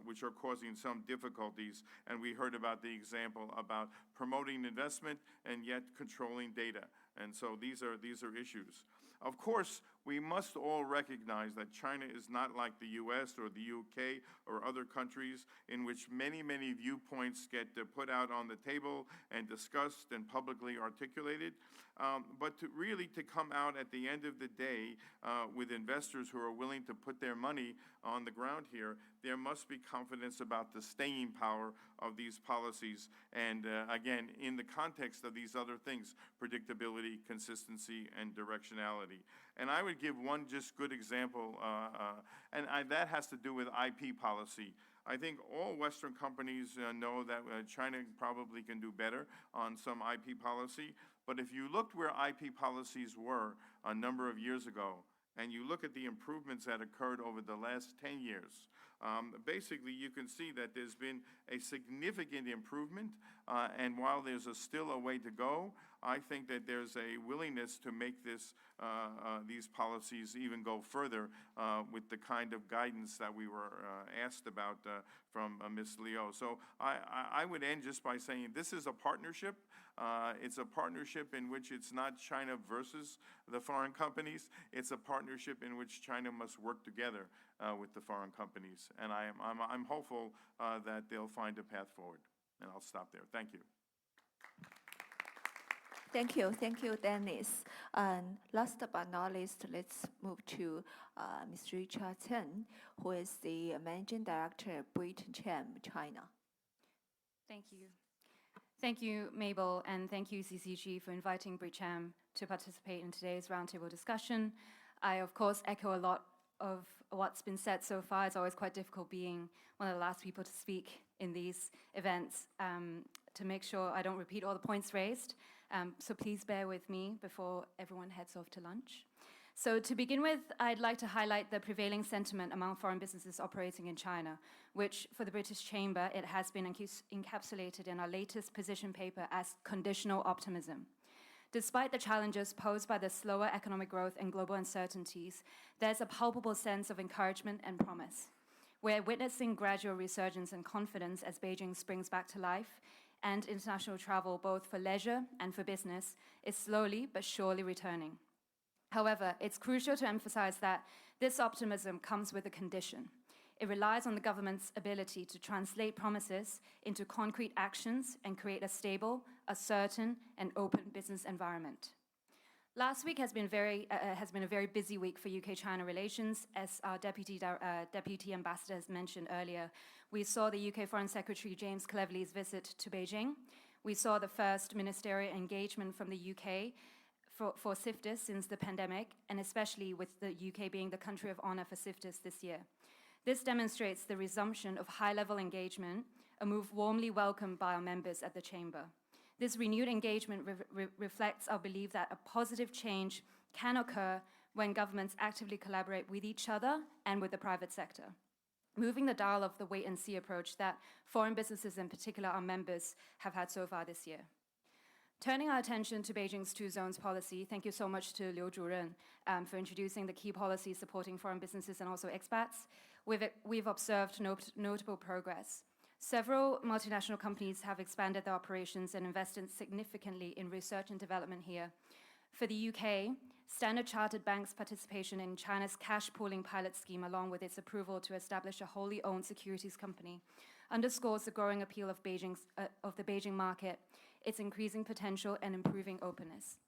which are causing some difficulties. And we heard about the example about promoting investment and yet controlling data. And so these are issues. Of course, we must all recognize that China is not like the US or the UK or other countries in which many, many viewpoints get put out on the table and discussed and publicly articulated. But to really come out at the end of the day with investors who are willing to put their money on the ground here, there must be confidence about the staying power of these policies. And again, in the context of these other things, predictability, consistency, and directionality. And I would give one just good example, and that has to do with IP policy. I think all Western companies know that China probably can do better on some IP policy. But if you looked where IP policies were a number of years ago, and you look at the improvements that occurred over the last 10 years, basically you can see that there's been a significant improvement, and while there's still a way to go, I think that there's a willingness to make these policies even go further with the kind of guidance that we were asked about from Ms. Liu. So I would end just by saying this is a partnership. It's a partnership in which it's not China versus the foreign companies. It's a partnership in which China must work together with the foreign companies. And I'm hopeful that they'll find a path forward. And I'll stop there. Thank you. Thank you, Dennis. And last but not least, let's move to Ms. Richard Chen, who is the Managing Director at Beijing China. Thank you. Thank you, Mabel, and thank you, CCG, for inviting Beijing to participate in today's roundtable discussion. I, of course, echo a lot of what's been said so far. It's always quite difficult being one of the last people to speak in these events to make sure I don't repeat all the points raised. So please bear with me before everyone heads off to lunch. So to begin with, I'd like to highlight the prevailing sentiment among foreign businesses operating in China, which for the British Chamber, it has been encapsulated in our latest position paper as conditional optimism. Despite the challenges posed by the slower economic growth and global uncertainties, there's a palpable sense of encouragement and promise. We're witnessing gradual resurgence and confidence as Beijing springs back to life, and international travel, both for leisure and for business, is slowly but surely returning. However, it's crucial to emphasize that this optimism comes with a condition. It relies on the government's ability to translate promises into concrete actions and create a stable, a certain, and open business environment. Last week has been a very busy week for UK-China relations. As our Deputy Ambassador has mentioned earlier, we saw the UK Foreign Secretary James Cleverly's visit to Beijing. We saw the first ministerial engagement from the UK for CIFTIS since the pandemic, and especially with the UK being the country of honor for CIFTIS this year. This demonstrates the resumption of high-level engagement, a move warmly welcomed by our members at the Chamber. This renewed engagement reflects our belief that a positive change can occur when governments actively collaborate with each other and with the private sector, moving the dial of the wait-and-see approach that foreign businesses, in particular our members, have had so far this year. Turning our attention to Beijing's Two Zones Policy, thank you so much to Liu Zhuren for introducing the key policies supporting foreign businesses and also expats. We've observed notable progress. Several multinational companies have expanded their operations and invested significantly in research and development here. For the UK, Standard Chartered Bank's participation in China's cash pooling pilot scheme, along with its approval to establish a wholly owned securities company, underscores the growing appeal of the Beijing market, its increasing potential, and improving openness.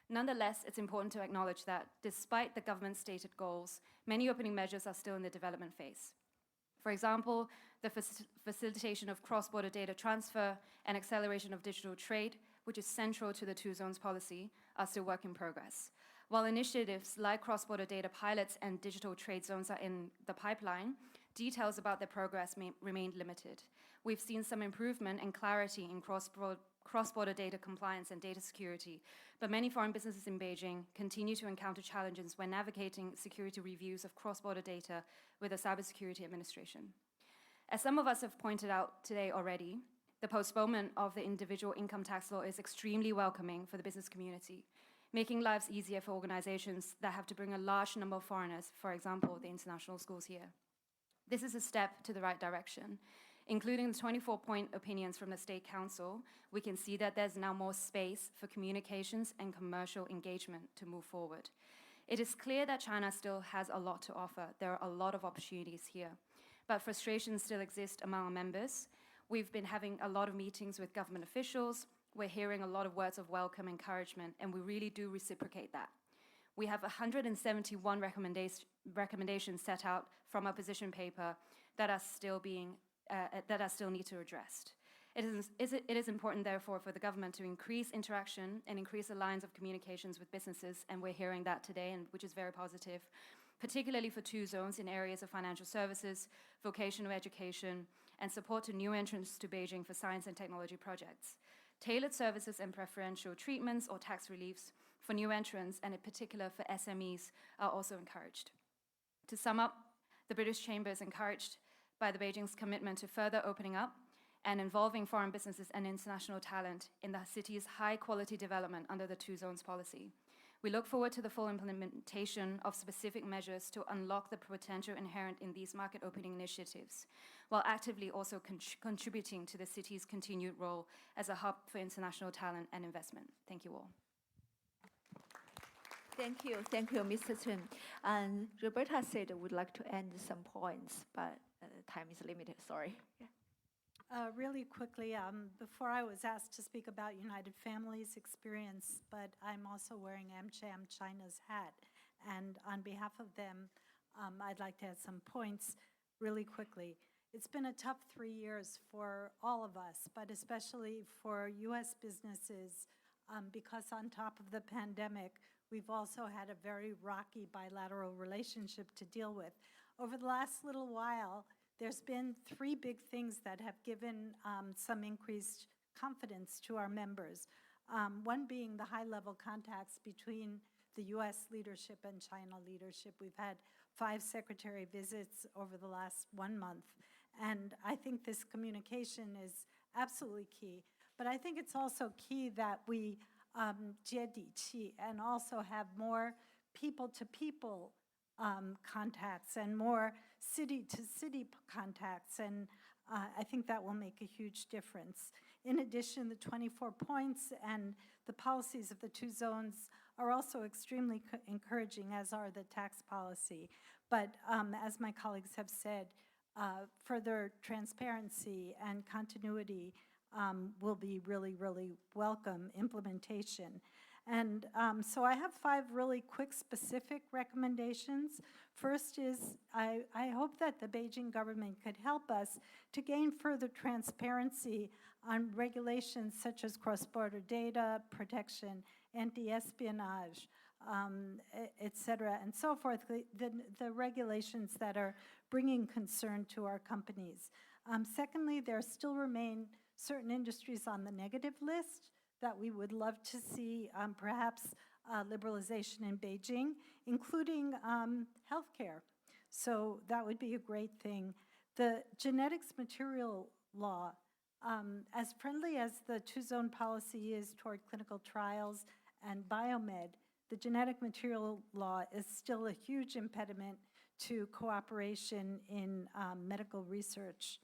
Nonetheless, it's important to acknowledge that despite the government's stated goals, many opening measures are still in the development phase. For example, the facilitation of cross-border data transfer and acceleration of digital trade, which is central to the Two Zones Policy, are still work in progress. While initiatives like cross-border data pilots and digital trade zones are in the pipeline, details about their progress remain limited. We've seen some improvement and clarity in cross-border data compliance and data security, but many foreign businesses in Beijing continue to encounter challenges when navigating security reviews of cross-border data with the Cybersecurity Administration. As some of us have pointed out today already, the postponement of the individual income tax law is extremely welcoming for the business community, making lives easier for organizations that have to bring a large number of foreigners, for example, the international schools here. This is a step to the right direction. Including the 24-point opinions from the State Council, we can see that there's now more space for communications and commercial engagement to move forward. It is clear that China still has a lot to offer. There are a lot of opportunities here, but frustrations still exist among our members. We've been having a lot of meetings with government officials. We're hearing a lot of words of welcome, encouragement, and we really do reciprocate that. We have 171 recommendations set out from our position paper that are still need to be addressed. It is important, therefore, for the government to increase interaction and increase the lines of communications with businesses, and we're hearing that today, which is very positive, particularly for two zones in areas of financial services, vocational education, and support to new entrants to Beijing for science and technology projects. Tailored services and preferential treatments or tax reliefs for new entrants, and in particular for SMEs, are also encouraged. To sum up, the British Chamber is encouraged by the Beijing's commitment to further opening up and involving foreign businesses and international talent in the city's high-quality development under the Two Zones Policy. We look forward to the full implementation of specific measures to unlock the potential inherent in these market-opening initiatives, while actively also contributing to the city's continued role as a hub for international talent and investment. Thank you all. Thank you, Mr. Chen. And Roberta said would like to end some points, but time is limited, sorry. Yeah. Really quickly, before I was asked to speak about United Families experience, but I'm also wearing AmCham China's hat. And on behalf of them, I'd like to add some points really quickly. It's been a tough 3 years for all of us, but especially for US businesses, because on top of the pandemic, we've also had a very rocky bilateral relationship to deal with. Over the last little while, there's been 3 big things that have given some increased confidence to our members. One being the high-level contacts between the US leadership and China leadership. We've had 5 secretary visits over the last 1 month, and I think this communication is absolutely key. But I think it's also key that we 接地气 and also have more people-to-people contacts and more city-to-city contacts, and I think that will make a huge difference. In addition, the 24 points and the policies of the two zones are also extremely encouraging, as are the tax policy. But as my colleagues have said, further transparency and continuity will be really, really welcome implementation. And so I have 5 really quick specific recommendations. First is I hope that the Beijing government could help us to gain further transparency on regulations such as cross-border data protection, anti-espionage, et cetera, and so forth, the regulations that are bringing concern to our companies. Secondly, there still remain certain industries on the negative list that we would love to see perhaps liberalization in Beijing, including healthcare. So that would be a great thing. The genetics material law, as friendly as the two-zone policy is toward clinical trials and biomed, the genetic material law is still a huge impediment to cooperation in medical research.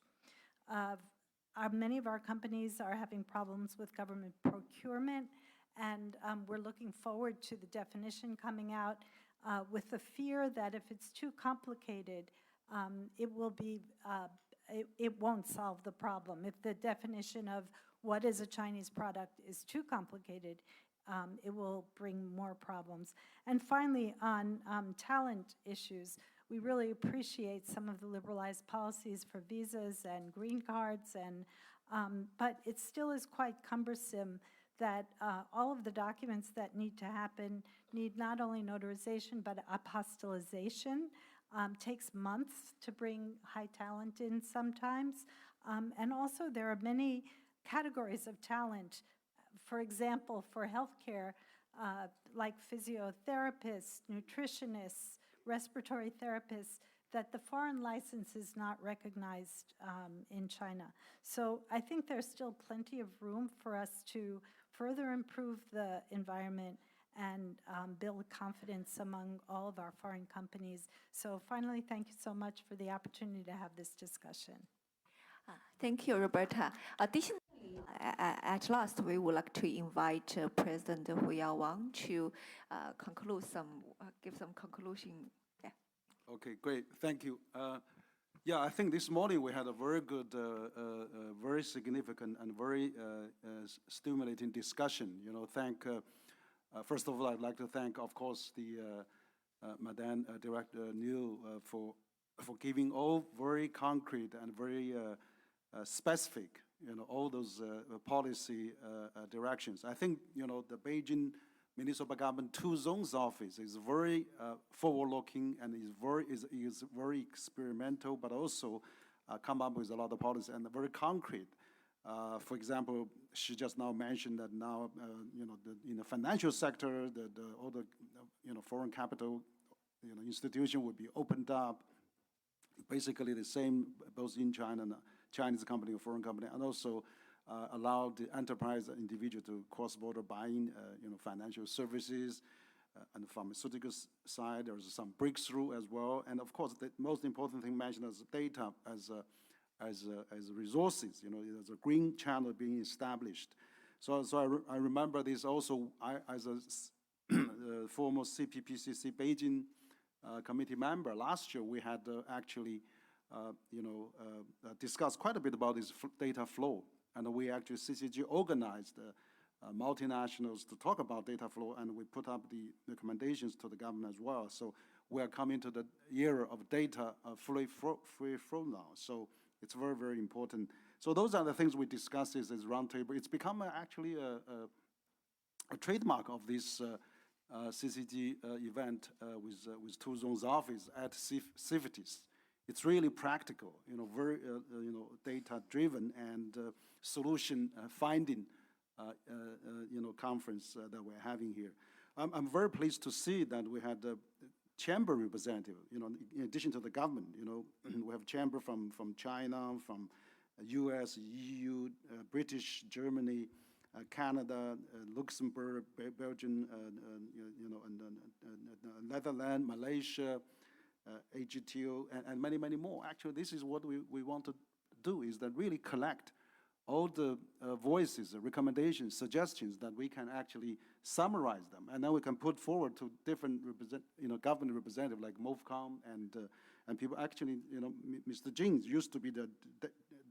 Many of our companies are having problems with government procurement, and we're looking forward to the definition coming out with the fear that if it's too complicated, it won't solve the problem. If the definition of what is a Chinese product is too complicated, it will bring more problems. And finally, on talent issues, we really appreciate some of the liberalized policies for visas and green cards, and but it still is quite cumbersome that all of the documents that need to happen need not only notarization but apostillization. Takes months to bring high talent in sometimes. And also there are many categories of talent. For example, for healthcare, like physiotherapists, nutritionists, respiratory therapists, that the foreign license is not recognized in China. So I think there's still plenty of room for us to further improve the environment and build confidence among all of our foreign companies. So finally, thank you so much for the opportunity to have this discussion. Thank you, Roberta. Additionally, at last, we would like to invite President Hu Yaowang to give some conclusion. Yeah. Okay, great. Thank you. Yeah, I think this morning we had a very good, very significant and very stimulating discussion. You know, first of all, I'd like to thank, of course, the Madam Director Liu for giving all very concrete and very specific, you know, all those policy directions. I think, you know, the Beijing Municipal Government Two Zones Office is very forward-looking and is very experimental, but also come up with a lot of policy and very concrete. For example, she just now mentioned that now, you know, in the financial sector, all the, you know, foreign capital, you know, institution would be opened up. Basically the same both in China and Chinese company or foreign company, and also allow the enterprise individual to cross-border buying, you know, financial services. On the pharmaceutical side, there's some breakthrough as well. And of course, the most important thing mentioned is data as resources. You know, there's a green channel being established. So I remember this also. As a former CPPCC Beijing committee member, last year we had actually, you know, discussed quite a bit about this data flow. And we actually, CCG organized multinationals to talk about data flow, and we put up the recommendations to the government as well. So we are coming to the era of data free flow now. So it's very, very important. So those are the things we discussed as roundtable. It's become actually a trademark of this CCG event with Two Zones Office at CIFTIS. It's really practical, you know, very you know, data-driven and solution finding, you know, conference that we're having here. I'm very pleased to see that we had the chamber representative, you know, in addition to the government. You know, we have chamber from China, from US, EU, British, Germany, Canada, Luxembourg, Belgium, you know, and Netherlands, Malaysia, AGTO, and many, many more. Actually, this is what we want to do, is that really collect all the voices, recommendations, suggestions that we can actually summarize them, and then we can put forward to different government representatives like MOFCOM And people actually, Mr. Jing used to be the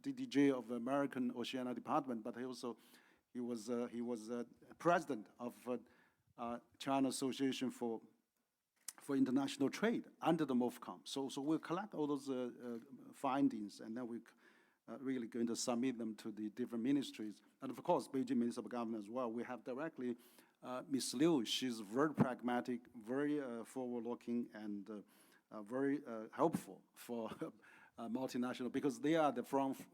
DDJ of the American Oceania Department, but he was president of China Association for International Trade under the MOFCOM. So we'll collect all those findings, and then we're really going to submit them to the different ministries. And of course, Beijing Municipal Government as well. We have directly Ms. Liu. She's very pragmatic, very forward-looking, and very helpful for multinational, because they are the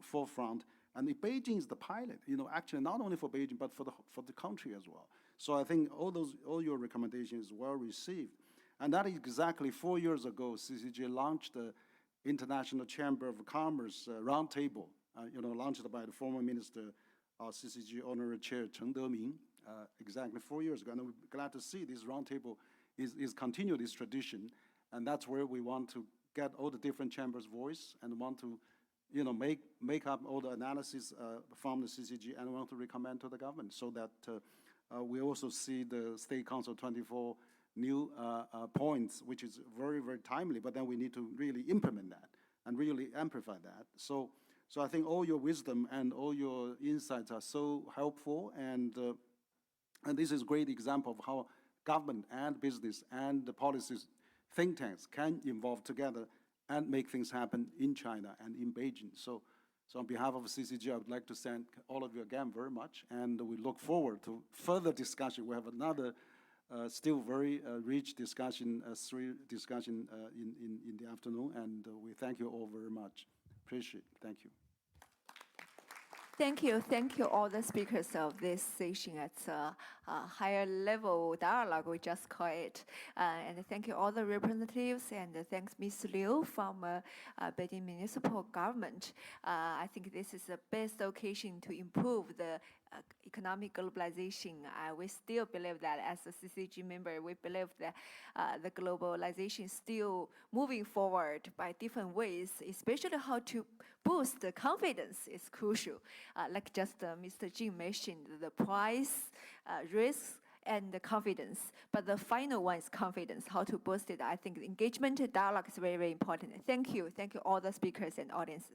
forefront. And Beijing is the pilot, actually not only for Beijing, but for the country as well. So I think all your recommendations well received. And that is exactly 4 years ago, CCG launched the International Chamber of Commerce Roundtable, launched by the former Minister, CCG Honorary Chair Chen Deming, exactly 4 years ago. And we're glad to see this roundtable is continue this tradition. And that's where we want to get all the different chambers' voice and want to make up all the analysis from the CCG and want to recommend to the government, so that we also see the State Council 24 new points, which is very, very timely, but then we need to really implement that and really amplify that. So I think all your wisdom and all your insights are so helpful, and this is a great example of how government and business and the policies think tanks can evolve together and make things happen in China and in Beijing. So on behalf of CCG, I would like to thank all of you again very much, and we look forward to further discussion. We have another still very rich discussion, in the afternoon, and we thank you all very much. Appreciate it. Thank you. Thank you all the speakers of this session. It's a higher level dialogue, we just call it. And thank you all the representatives, and thanks Ms. Liu from Beijing Municipal Government. I think this is the best occasion to improve the economic globalization. We still believe that as a CCG member, we believe that the globalization is still moving forward by different ways, especially how to boost the confidence is crucial. Like just Mr. Jing mentioned, the price, risks, and the confidence. But the final one is confidence, how to boost it. I think the engagement dialogue is very, very important. Thank you all the speakers and audience.